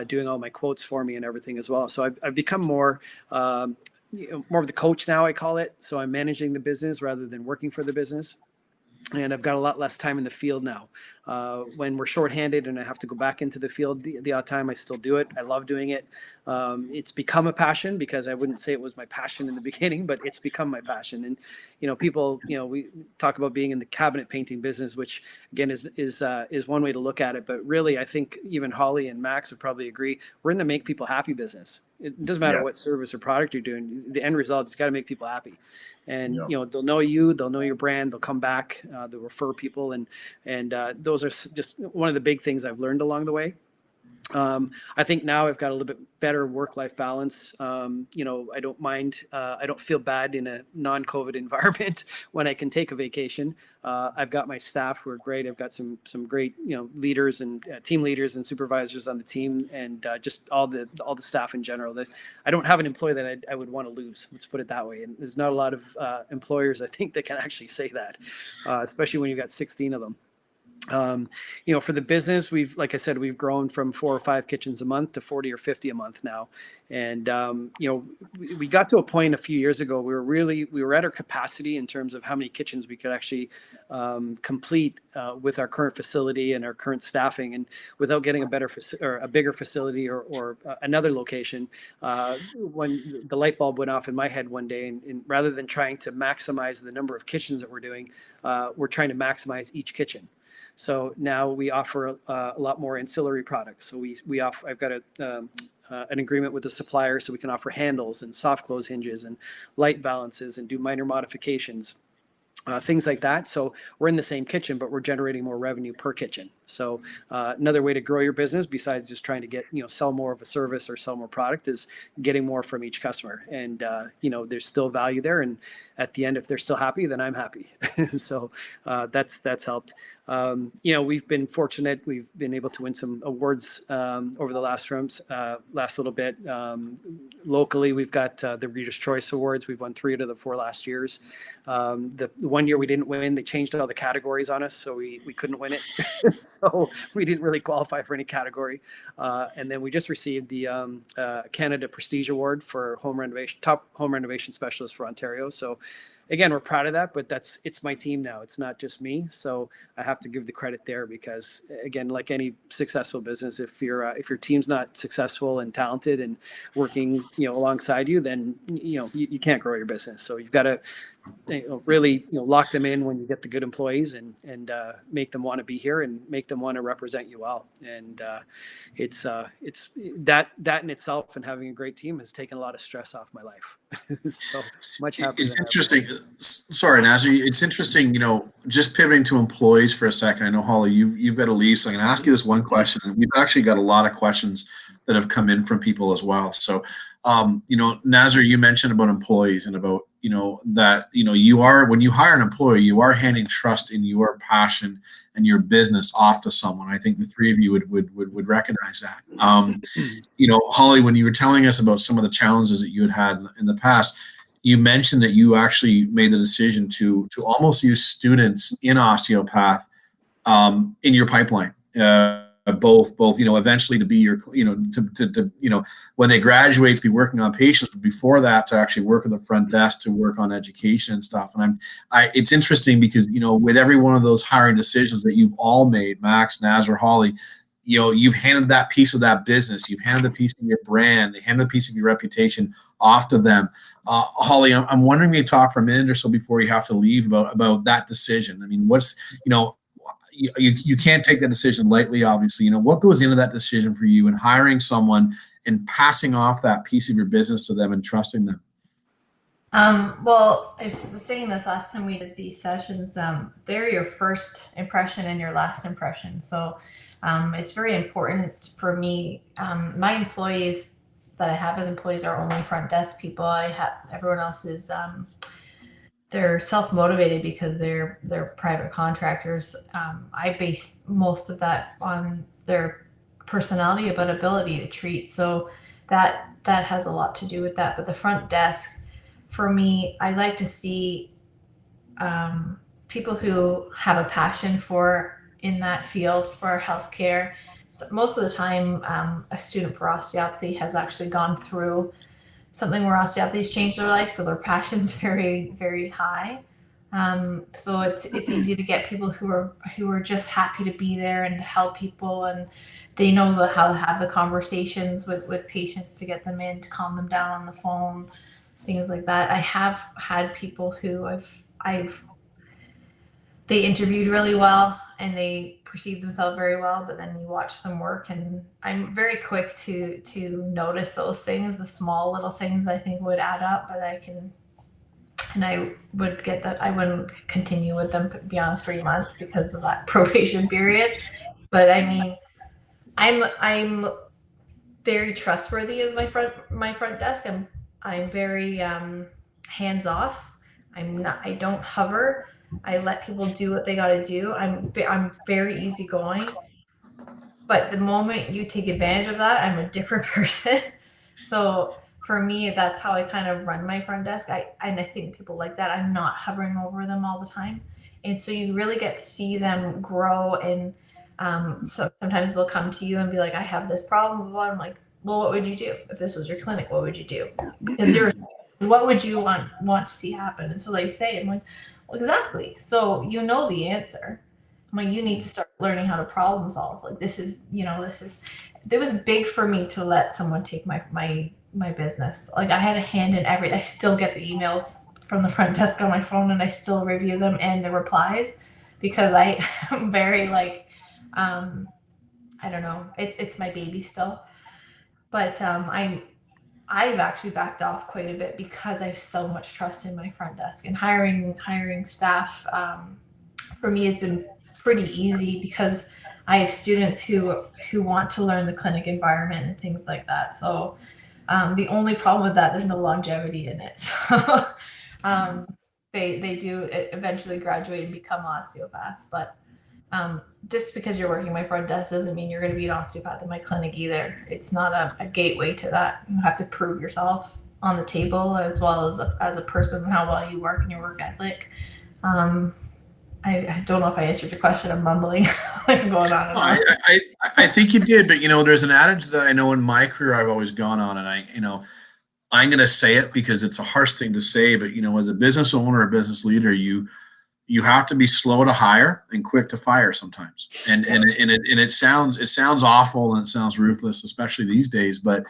Speaker 3: doing all my quotes for me and everything as well. So I've become more of the coach now, I call it. So I'm managing the business rather than working for the business. And I've got a lot less time in the field now. When we're shorthanded and I have to go back into the field the odd time, I still do it. I love doing it. It's become a passion, because I wouldn't say it was my passion in the beginning, but it's become my passion. And people, we talk about being in the cabinet painting business, which again is one way to look at it. But really, I think even Holly and Max would probably agree, we're in the make people happy business. It doesn't matter what service or product you're doing. The end result is got to make people happy, and they'll know you, they'll know your brand, they'll come back, they'll refer people, and those are just one of the big things I've learned along the way. I think now I've got a little bit better work-life balance. I don't mind. I don't feel bad in a non-COVID environment when I can take a vacation. I've got my staff who are great. I've got some great leaders and team leaders and supervisors on the team, and just all the staff in general. That I don't have an employee that I would want to lose. Let's put it that way. And there's not a lot of employers, I think, that can actually say that, especially when you've got 16 of them. For the business, like I said, we've grown from 4 or 5 kitchens a month to 40 or 50 a month now. And, we got to a point a few years ago, we were at our capacity in terms of how many kitchens we could actually complete with our current facility and our current staffing, and without getting a bigger facility or another location. When the light bulb went off in my head one day, and rather than trying to maximize the number of kitchens that we're doing, we're trying to maximize each kitchen. So now we offer a lot more ancillary products. So I've got an agreement with the supplier, so we can offer handles and soft close hinges and light balances and do minor modifications. Things like that. So we're in the same kitchen, but we're generating more revenue per kitchen. So another way to grow your business, besides just trying to get, sell more of a service or sell more product, is getting more from each customer. And, there's still value there. And at the end, if they're still happy, then I'm happy. So that's helped. We've been fortunate. We've been able to win some awards over the last little bit. Locally, we've got the Reader's Choice Awards. We've won 3 out of the 4 last years. The one year we didn't win, they changed all the categories on us, so we couldn't win it. So we didn't really qualify for any category. And then we just received the Canada Prestige Award for top home renovation specialist for Ontario. So again, we're proud of that, but it's my team now. It's not just me. So I have to give the credit there because, again, like any successful business, if your team's not successful and talented and working, alongside you, then, you can't grow your business. So you've got to really, lock them in when you get the good employees and make them want to be here and make them want to represent you well. And it's that in itself, and having a great team has taken a lot of stress off my life. So much happier.
Speaker 1: It's interesting. Sorry, Nazar. It's interesting, just pivoting to employees for a second. I know, Holly, you've got to leave, so I'm going to ask you this one question. We've actually got a lot of questions that have come in from people as well. So, Nazar, you mentioned about employees and about, that, you are, when you hire an employee, you are handing trust in your passion and your business off to someone. I think the three of you would recognize that. Holly, when you were telling us about some of the challenges that you had in the past, you mentioned that you actually made the decision to almost use students in osteopath in your pipeline. Both, eventually to be your, when they graduate to be working on patients, but before that to actually work at the front desk to work on education and stuff. And it's interesting because, with every one of those hiring decisions that you've all made, Max, Nazar, Holly, you've handed that piece of that business, you've handed a piece of your brand, they handed a piece of your reputation off to them. Holly, I'm wondering if you talk for a minute or so before you have to leave about that decision. I mean, what's, you can't take that decision lightly, obviously. What goes into that decision for you in hiring someone and passing off that piece of your business to them and trusting them?
Speaker 4: Well, I was saying this last time we did these sessions. They're your first impression and your last impression. So it's very important for me. My employees that I have as employees are only front desk people. Everyone else is they're self-motivated because they're private contractors. I base most of that on their personality, but ability to treat. So that has a lot to do with that. But the front desk, for me, I like to see people who have a passion in that field for healthcare. So most of the time, a student for osteopathy has actually gone through something where osteopathy's changed their life, so their passion's very, very high. So it's easy to get people who are just happy to be there and to help people, and they know how to have the conversations with patients to get them in, to calm them down on the phone, things like that. I have had people who they interviewed really well and they perceive themselves very well, but then you watch them work, and I'm very quick to notice those things, the small little things I think would add up, but I would get that. I wouldn't continue with them beyond 3 months because of that probation period. But I mean, I'm very trustworthy of my front desk. I'm very hands off. I don't hover. I let people do what they got to do. I'm very easygoing, but the moment you take advantage of that, I'm a different person. So for me, that's how I kind of run my front desk. I think people like that. I'm not hovering over them all the time, and so you really get to see them grow. And so sometimes they'll come to you and be like, "I have this problem." I'm like, "Well, what would you do if this was your clinic? What would you do? Because what would you want to see happen?" And so they say, I'm like, well, exactly. So the answer. I'm like, you need to start learning how to problem solve. Like it was big for me to let someone take my business. Like I had a hand in everything. I still get the emails from the front desk on my phone and I still review them and the replies because I am very I don't know. It's my baby still. But I've actually backed off quite a bit because I have so much trust in my front desk, and hiring staff for me has been pretty easy because I have students who want to learn the clinic environment and things like that. So the only problem with that, there's no longevity in it. So they do eventually graduate and become osteopaths, but just because you're working my front desk doesn't mean you're going to be an osteopath in my clinic either. It's not a gateway to that. You have to prove yourself on the table as well as a person, how well you work and your work ethic. I don't know if I answered your question. I'm mumbling. I'm going on and on.
Speaker 1: I think you did, but there's an adage that I know in my career I've always gone on, and I'm going to say it because it's a harsh thing to say, but as a business owner, a business leader, you have to be slow to hire and quick to fire sometimes. And it sounds awful and it sounds ruthless, especially these days. But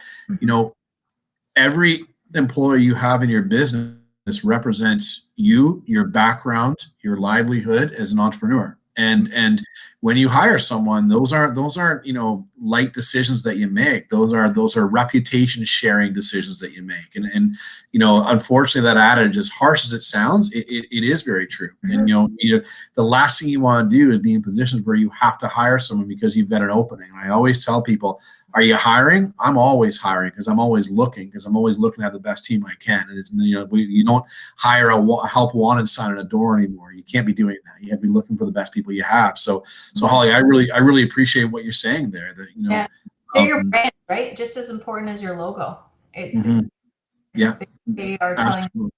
Speaker 1: every employee you have in your business represents you, your background, your livelihood as an entrepreneur. And when you hire someone, those aren't light decisions that you make. Those are reputation sharing decisions that you make. And unfortunately, that adage, as harsh as it sounds, it is very true. And the last thing you want to do is be in positions where you have to hire someone because you've got an opening. I always tell people, are you hiring? I'm always hiring because I'm always looking to have the best team I can. And it's, you don't hire a help wanted sign on a door anymore. You can't be doing that. You have to be looking for the best people you have. So Holly, I really appreciate what you're saying there. That
Speaker 4: they're your brand, right? Just as important as your logo.
Speaker 1: Yeah,
Speaker 4: they are telling you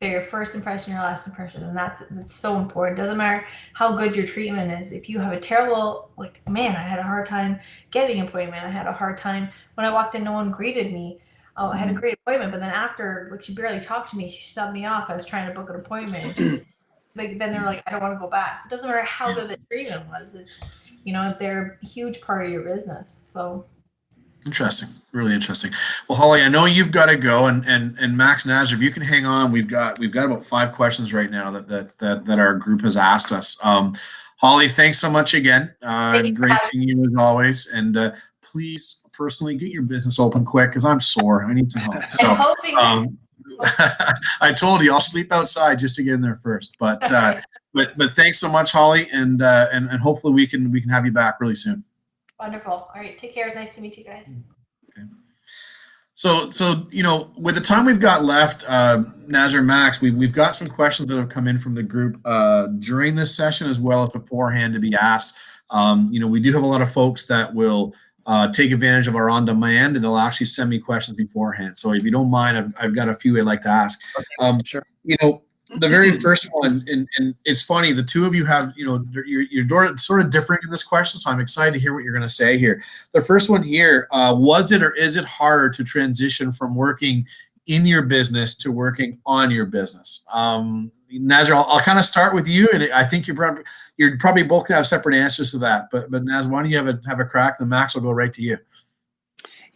Speaker 4: they're your first impression, your last impression, and that's so important. Doesn't matter how good your treatment is. If you have a terrible, I had a hard time getting an appointment. I had a hard time when I walked in. No one greeted me. Oh, I had a great appointment, but then after, she barely talked to me. She subbed me off. I was trying to book an appointment. Then they're like, I don't want to go back. It doesn't matter how good the treatment was. It's they're a huge part of your business. So.
Speaker 1: Interesting. Really interesting. Well, Holly, I know you've got to go, and Max Nazar, if you can hang on, we've got about 5 questions right now that our group has asked us. Holly, thanks so much again. Great seeing you as always, and please personally get your business open quick because I'm sore. I need some help. So, I told you I'll sleep outside just to get in there first. But thanks so much, Holly, and hopefully we can have you back really soon.
Speaker 4: Wonderful. All right. Take care. It's nice to meet you guys.
Speaker 1: Okay. So with the time we've got left, Nazar, Max, we've got some questions that have come in from the group during this session as well as beforehand to be asked. We do have a lot of folks that will take advantage of our on-demand, and they'll actually send me questions beforehand. So if you don't mind, I've got a few I'd like to ask.
Speaker 3: Sure.
Speaker 1: The very first one, and it's funny, the two of you have, you're sort of different in this question, so I'm excited to hear what you're going to say here. The first one here, was it or is it hard to transition from working in your business to working on your business? Nazar, I'll kind of start with you, and I think you're probably both going to have separate answers to that. But Nazar, why don't you have a crack? Then Max will go right to you.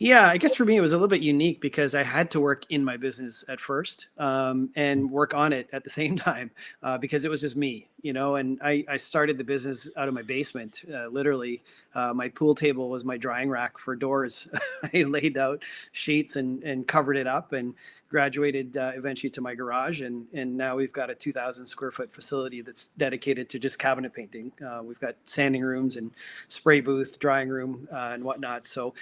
Speaker 3: Yeah, I guess for me, it was a little bit unique because I had to work in my business at first and work on it at the same time because it was just me, and I started the business out of my basement. Literally, my pool table was my drying rack for doors. I laid out sheets and covered it up and graduated eventually to my garage. And now we've got a 2,000 square foot facility that's dedicated to just cabinet painting. We've got sanding rooms and spray booth, drying room and whatnot. So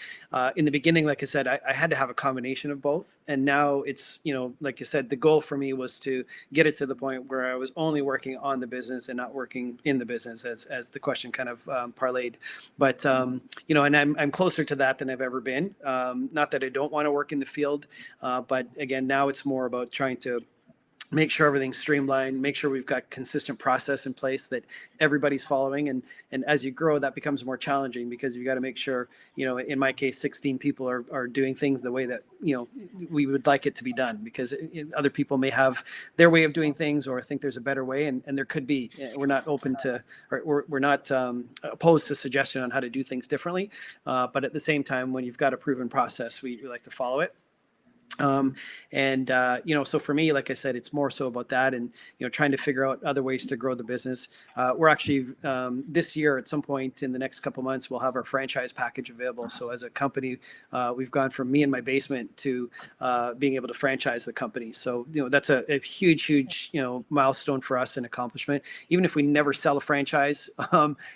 Speaker 3: in the beginning, like I said, I had to have a combination of both. And now it's, like I said, the goal for me was to get it to the point where I was only working on the business and not working in the business as the question kind of parlayed. But, and I'm closer to that than I've ever been. Not that I don't want to work in the field, but again, now it's more about trying to make sure everything's streamlined, make sure we've got consistent process in place that everybody's following. And as you grow, that becomes more challenging because you've got to make sure, in my case, 16 people are doing things the way that, we would like it to be done, because other people may have their way of doing things or think there's a better way. And there could be. We're not open to, or we're not opposed to suggestion on how to do things differently. But at the same time, when you've got a proven process, we like to follow it. So for me, like I said, it's more so about that and, trying to figure out other ways to grow the business. We're actually, this year at some point in the next couple months, we'll have our franchise package available. So as a company, we've gone from me in my basement to, being able to franchise the company. So, that's a huge, milestone for us and accomplishment. Even if we never sell a franchise,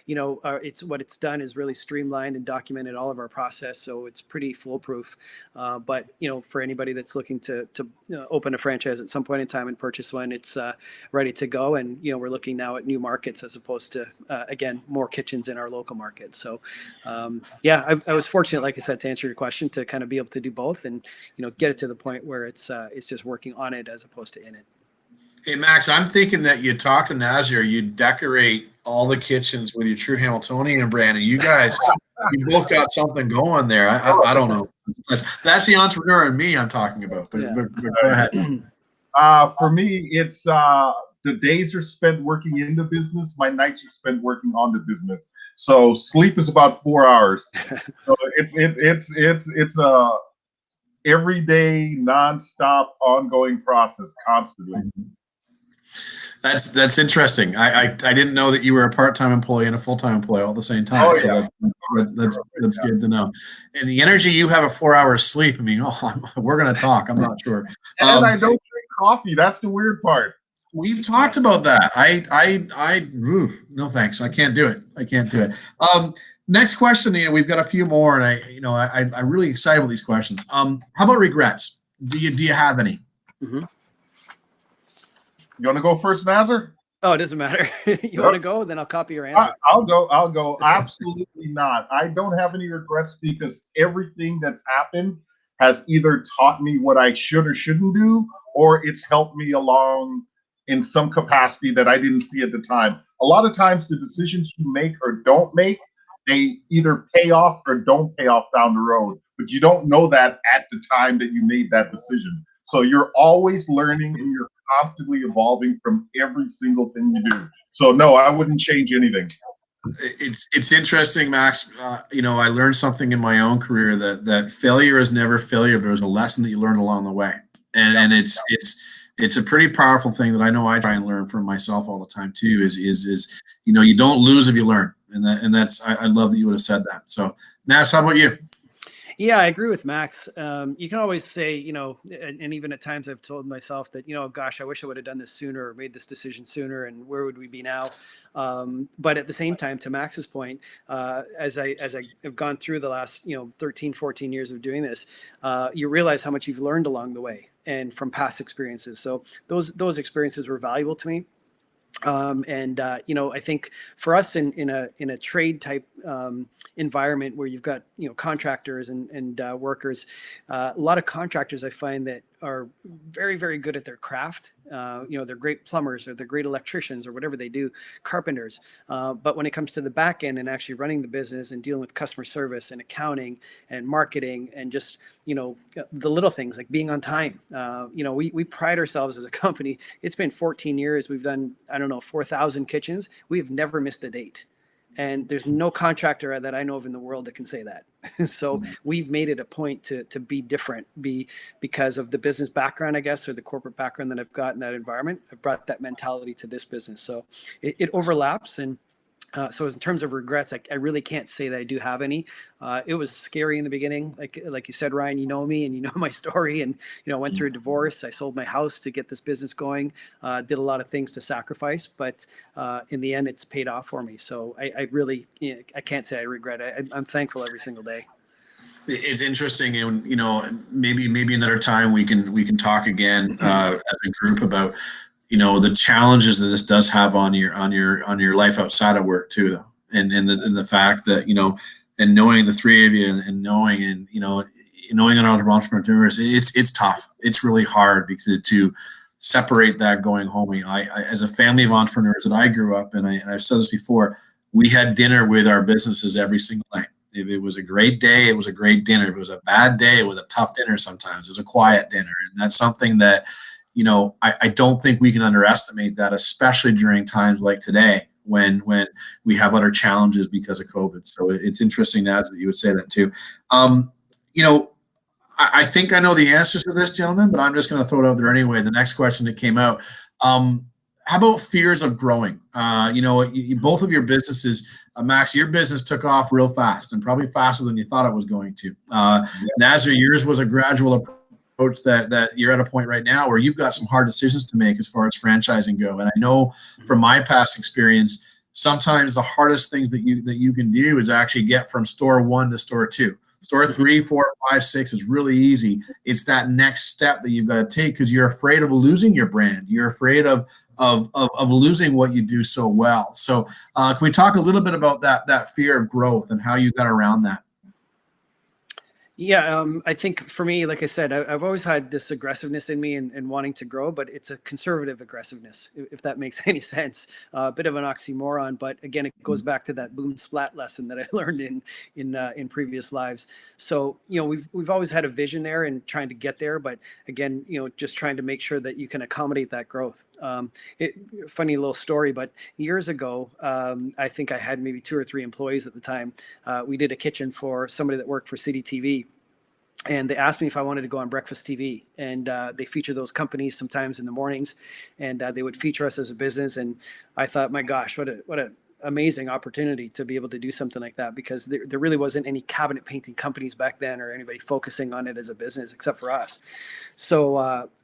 Speaker 3: it's what it's done is really streamlined and documented all of our process. So it's pretty foolproof. But for anybody that's looking to open a franchise at some point in time and purchase one, it's ready to go. And, we're looking now at new markets as opposed to, again, more kitchens in our local market. So, I was fortunate, like I said, to answer your question, to kind of be able to do both and, get it to the point where it's just working on it as opposed to in it.
Speaker 1: Hey, Max, I'm thinking that you talk to Nazar, you decorate all the kitchens with your True Hamiltonian brand, and you guys, you both got something going there. I don't know. That's the entrepreneur in me I'm talking about. But,
Speaker 3: Yeah.
Speaker 1: but go ahead.
Speaker 2: For me, it's the days are spent working in the business. My nights are spent working on the business. So sleep is about 4 hours. So it's a everyday, nonstop, ongoing process, constantly.
Speaker 1: That's interesting. I didn't know that you were a part-time employee and a full-time employee all at the same time.
Speaker 2: Oh,
Speaker 1: So
Speaker 2: yeah.
Speaker 1: that's good to know. And the energy you have of 4 hours sleep. I mean, we're going to talk. I'm not sure.
Speaker 2: And I don't drink coffee. That's the weird part.
Speaker 1: We've talked about that. No thanks. I can't do it. Next question. We've got a few more, and I'm really excited about these questions. How about regrets? Do you have any?
Speaker 3: Mm-hmm.
Speaker 2: You want to go first, Nazar?
Speaker 3: Oh, it doesn't matter. You want to go? Then I'll copy your answer.
Speaker 2: I'll go. Absolutely not. I don't have any regrets because everything that's happened has either taught me what I should or shouldn't do, or it's helped me along in some capacity that I didn't see at the time. A lot of times the decisions you make or don't make, they either pay off or don't pay off down the road, but you don't know that at the time that you made that decision. So you're always learning and you're constantly evolving from every single thing you do. So no, I wouldn't change anything.
Speaker 1: It's interesting, Max. I learned something in my own career that failure is never failure. There's a lesson that you learn along the way, and it's a pretty powerful thing that I know I try and learn from myself all the time too. Is you don't lose if you learn, and that's I love that you would have said that. So, Nas, how about you?
Speaker 3: Yeah, I agree with Max. You can always say, and even at times I've told myself that, gosh, I wish I would have done this sooner or made this decision sooner, and where would we be now? But at the same time, to Max's point, as I have gone through the last, 13, 14 years of doing this, you realize how much you've learned along the way and from past experiences. So those experiences were valuable to me. I think for us in a trade type environment where you've got contractors and workers, a lot of contractors I find that are very, very good at their craft. They're great plumbers or they're great electricians or whatever they do, carpenters. But when it comes to the back end and actually running the business and dealing with customer service and accounting and marketing and just the little things like being on time. We pride ourselves as a company. It's been 14 years. We've done 4,000 kitchens. We've never missed a date. And there's no contractor that I know of in the world that can say that. So we've made it a point to be different, because of the business background, I guess, or the corporate background that I've got in that environment. I've brought that mentality to this business. So it overlaps. And so in terms of regrets, I really can't say that I do have any. It was scary in the beginning. Like you said, Ryan, you know me and you know my story, and, I went through a divorce. I sold my house to get this business going, did a lot of things to sacrifice, but in the end, it's paid off for me. So I really, I can't say I regret it. I'm thankful every single day.
Speaker 1: It's interesting, and maybe another time we can talk again as a group about the challenges that this does have on your life outside of work too, though, and the fact that and knowing the three of you and knowing an entrepreneur, it's tough. It's really hard because to separate that going home. I as a family of entrepreneurs that I grew up in, and I've said this before, we had dinner with our businesses every single night. If it was a great day, it was a great dinner. If it was a bad day, it was a tough dinner. Sometimes it was a quiet dinner, and that's something that I don't think we can underestimate that, especially during times like today when we have other challenges because of COVID. So it's interesting that you would say that too. I think I know the answers to this, gentlemen, but I'm just going to throw it out there anyway. The next question that came out, how about fears of growing? Both of your businesses, Max, your business took off real fast and probably faster than you thought it was going to. Nazar, yours was a gradual approach that you're at a point right now where you've got some hard decisions to make as far as franchising go. And I know from my past experience, sometimes the hardest things that you can do is actually get from store 1 to store 2. Store 3, 4, 5, 6 is really easy. It's that next step that you've got to take because you're afraid of losing your brand. You're afraid of losing what you do so well. So can we talk a little bit about that fear of growth and how you got around that?
Speaker 3: Yeah, I think for me, like I said, I've always had this aggressiveness in me and wanting to grow, but it's a conservative aggressiveness, if that makes any sense. A bit of an oxymoron, but again, it goes back to that boom splat lesson that I learned in previous lives. So we've always had a vision there and trying to get there, but again, just trying to make sure that you can accommodate that growth. Funny little story, but years ago, I think I had maybe 2 or 3 employees at the time. We did a kitchen for somebody that worked for City TV. And they asked me if I wanted to go on Breakfast TV, and they feature those companies sometimes in the mornings, and they would feature us as a business. And I thought, my gosh, what a amazing opportunity to be able to do something like that, because there really wasn't any cabinet painting companies back then or anybody focusing on it as a business except for us. So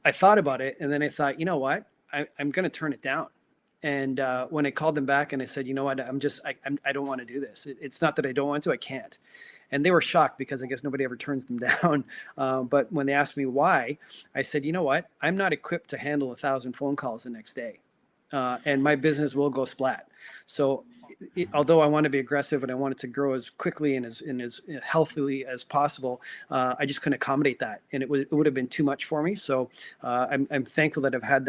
Speaker 3: I thought about it, and then I thought, you know what, I'm going to turn it down. And when I called them back and I said, you know what, I don't want to do this. It's not that I don't want to, I can't. And they were shocked because I guess nobody ever turns them down. But when they asked me why, I said, you know what, I'm not equipped to handle 1,000 phone calls the next day. And my business will go splat. So although I want to be aggressive and I want it to grow as quickly and as healthily as possible, I just couldn't accommodate that. And it would have been too much for me. So I'm thankful that I've had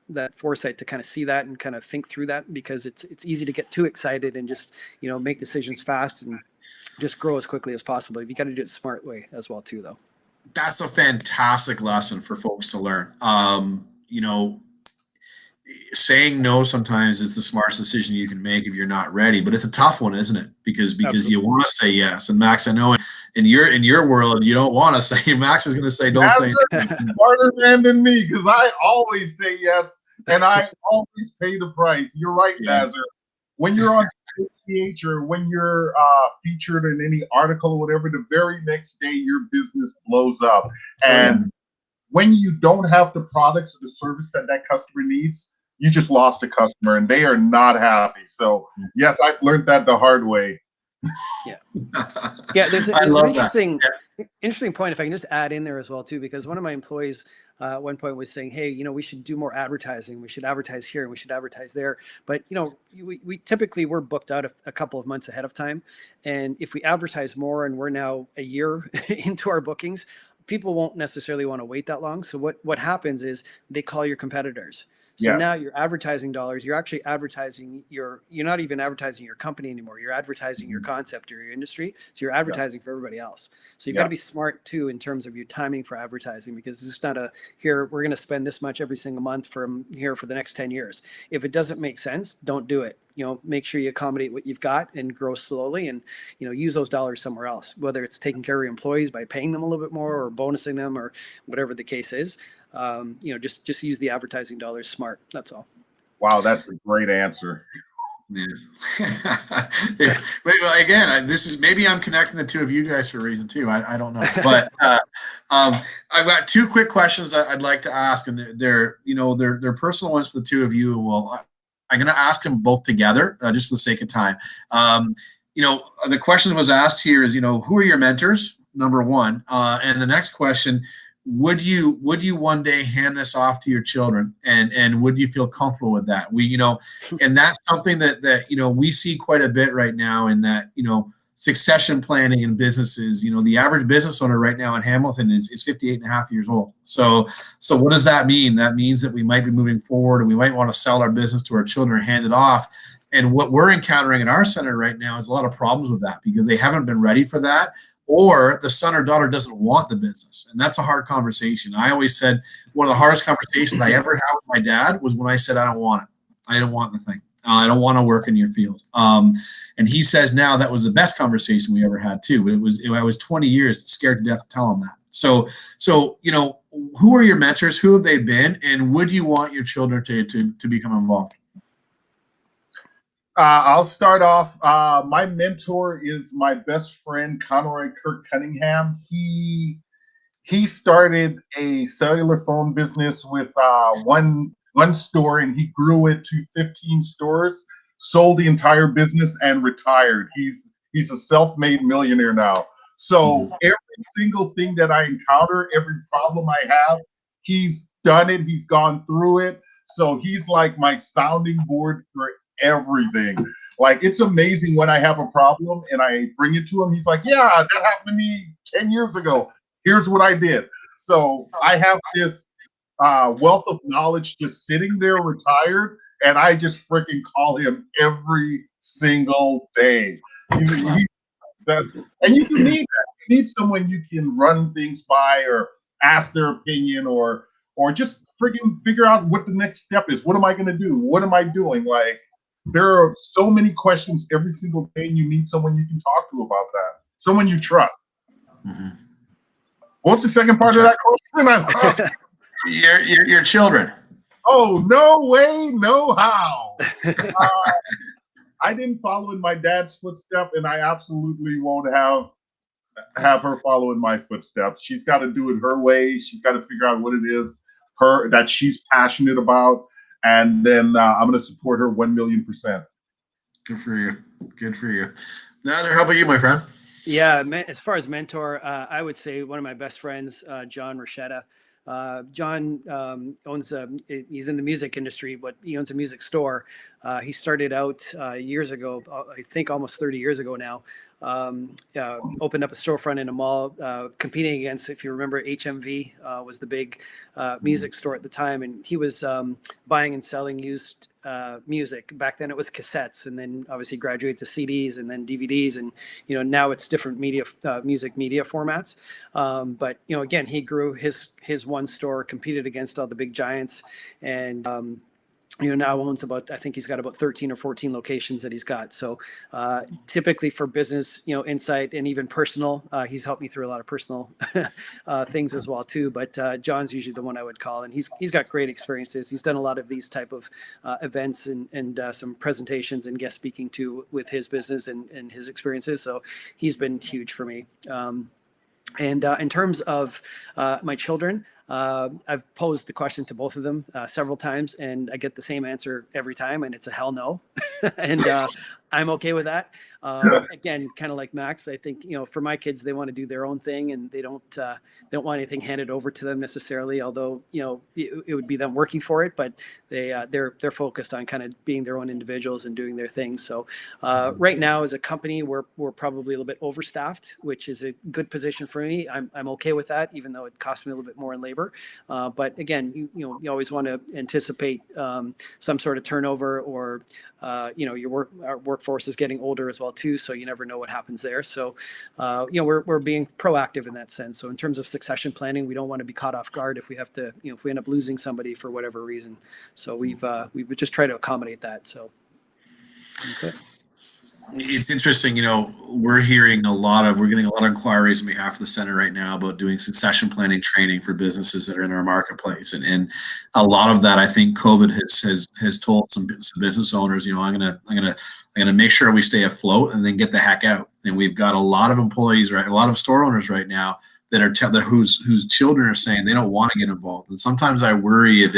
Speaker 3: that foresight to kind of see that and kind of think through that, because it's easy to get too excited and just, make decisions fast and just grow as quickly as possible. You got to do it the smart way as well too, though.
Speaker 1: That's a fantastic lesson for folks to learn. Saying no sometimes is the smartest decision you can make if you're not ready, but it's a tough one, isn't it? Because
Speaker 3: Absolutely.
Speaker 1: you want to say yes. And Max, I know in your world, you don't want to say. Max is going to say, don't say.
Speaker 2: Smarter man than me, because I always say yes, and I always pay the price. You're right, Nazar. When you're on PH or when you're featured in any article or whatever, the very next day your business blows up. And when you don't have the products or the service that customer needs, you just lost a customer and they are not happy. So yes, I've learned that the hard way.
Speaker 3: Yeah, there's an interesting point, if I can just add in there as well too, because one of my employees at one point was saying, hey, we should do more advertising. We should advertise here and we should advertise there. But we typically we're booked out a couple of months ahead of time, and if we advertise more and we're now a year into our bookings, people won't necessarily want to wait that long. So what happens is they call your competitors. So now your advertising dollars, you're actually advertising you're not even advertising your company anymore. You're advertising your concept or your industry. So you're advertising for everybody else. So you've got to be smart too in terms of your timing for advertising, because it's just not we're going to spend this much every single month from here for the next 10 years. If it doesn't make sense, don't do it. Make sure you accommodate what you've got and grow slowly, and, use those dollars somewhere else, whether it's taking care of your employees by paying them a little bit more or bonusing them or whatever the case is. Just use the advertising dollars smart. That's all.
Speaker 2: Wow. That's a great answer.
Speaker 1: Yeah. Again, this is maybe I'm connecting the two of you guys for a reason too. I don't know, but I've got 2 quick questions I'd like to ask, and they're personal ones for the two of you. Well, I'm going to ask them both together just for the sake of time. The question was asked here is, who are your mentors? Number one, and the next question: would you one day hand this off to your children, and would you feel comfortable with that? And that's something that we see quite a bit right now in that succession planning in businesses. The average business owner right now in Hamilton is 58 and a half years old. So what does that mean? That means that we might be moving forward and we might want to sell our business to our children or hand it off. And what we're encountering in our center right now is a lot of problems with that, because they haven't been ready for that, or the son or daughter doesn't want the business. And that's a hard conversation. I always said one of the hardest conversations I ever had with my dad was when I said, I don't want it. I don't want the thing. I don't want to work in your field. And he says now that was the best conversation we ever had too. But I was 20 years scared to death to tell him that. So who are your mentors? Who have they been? And would you want your children to become involved?
Speaker 2: I'll start off. My mentor is my best friend, Conroy Kirk Cunningham. He started a cellular phone business with one store, and he grew it to 15 stores, sold the entire business, and retired. He's a self-made millionaire now. So every single thing that I encounter, every problem I have, he's done it. He's gone through it. So he's like my sounding board for everything. Like, it's amazing when I have a problem and I bring it to him. He's like, yeah, that happened to me 10 years ago. Here's what I did. So I have this wealth of knowledge just sitting there retired, and I just freaking call him every single day. And you need that. You need someone you can run things by or ask their opinion or just freaking figure out what the next step is. What am I going to do? What am I doing? Like, there are so many questions every single day, and you need someone you can talk to about that. Someone you trust.
Speaker 1: Mm-hmm.
Speaker 2: What's the second part of that question?
Speaker 1: Your children.
Speaker 2: Oh, no way, no how. I didn't follow in my dad's footsteps, and I absolutely won't have her follow in my footsteps. She's got to do it her way. She's got to figure out what it is that she's passionate about, and then I'm going to support her 1,000,000%.
Speaker 1: Good for you. Good for you. Nazar, how about you, my friend?
Speaker 3: Yeah, as far as mentor, I would say one of my best friends, John Rochetta. John owns he's in the music industry, but he owns a music store. He started out years ago, I think almost 30 years ago now. Opened up a storefront in a mall, competing against, if you remember, HMV was the big music store at the time, and he was buying and selling used music. Back then it was cassettes, and then obviously graduated to CDs and then DVDs, and now it's different music media formats. But again, he grew his one store, competed against all the big giants, and now owns I think he's got about 13 or 14 locations that he's got. So typically for business, insight and even personal, he's helped me through a lot of personal things as well too. But John's usually the one I would call, and he's got great experiences. He's done a lot of these type of events and some presentations and guest speaking too with his business and his experiences. So he's been huge for me. And in terms of my children, I've posed the question to both of them several times, and I get the same answer every time, and it's a hell no. And I'm okay with that. Again, kind of like Max, I think, for my kids, they want to do their own thing, and they don't want anything handed over to them necessarily, although, it would be them working for it, but they're focused on kind of being their own individuals and doing their things. So right now as a company, we're probably a little bit overstaffed, which is a good position for me. I'm okay with that, even though it costs me a little bit more in labor. But again, you always want to anticipate some sort of turnover, or our workforce is getting older as well too, so you never know what happens there. So we're being proactive in that sense. So in terms of succession planning, we don't want to be caught off guard if we have to, if we end up losing somebody for whatever reason. So we would just try to accommodate that. So that's it.
Speaker 1: It's interesting, we're getting a lot of inquiries on behalf of the center right now about doing succession planning training for businesses that are in our marketplace, and a lot of that, I think COVID has told some business owners, I'm gonna make sure we stay afloat and then get the heck out. And we've got a lot of employees, right, a lot of store owners right now that are whose children are saying they don't want to get involved. And sometimes I worry if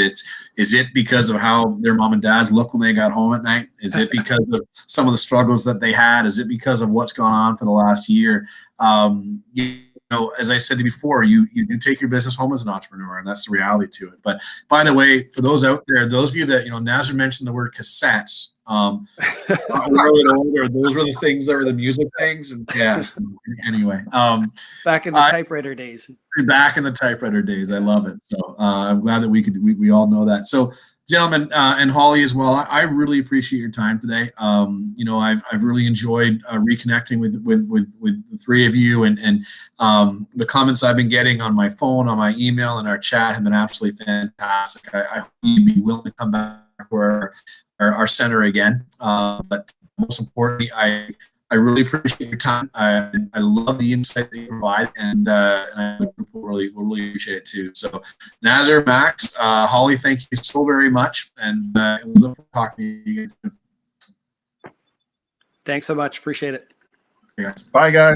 Speaker 1: is it because of how their mom and dads look when they got home at night? Is it because of some of the struggles that they had? Is it because of what's gone on for the last year? As I said before, you do take your business home as an entrepreneur, and that's the reality to it. But by the way, for those out there, those of you that, Nazar mentioned the word cassettes, really older, those were the things that were the music things. And anyway,
Speaker 3: back in the typewriter days.
Speaker 1: Back in the typewriter days. I love it. So I'm glad that we all know that. So gentlemen, and Holly as well, I really appreciate your time today. I've really enjoyed reconnecting with the three of you, and the comments I've been getting on my phone, on my email, and our chat have been absolutely fantastic. I hope you'd be willing to come back for our center again. But most importantly, I really appreciate your time. I love the insight that you provide, and I will really appreciate it too. So, Nazar, Max, Holly, thank you so very much, and we look forward to talking to you again.
Speaker 3: Thanks so much. Appreciate it.
Speaker 1: Hey guys.
Speaker 2: Bye, guys.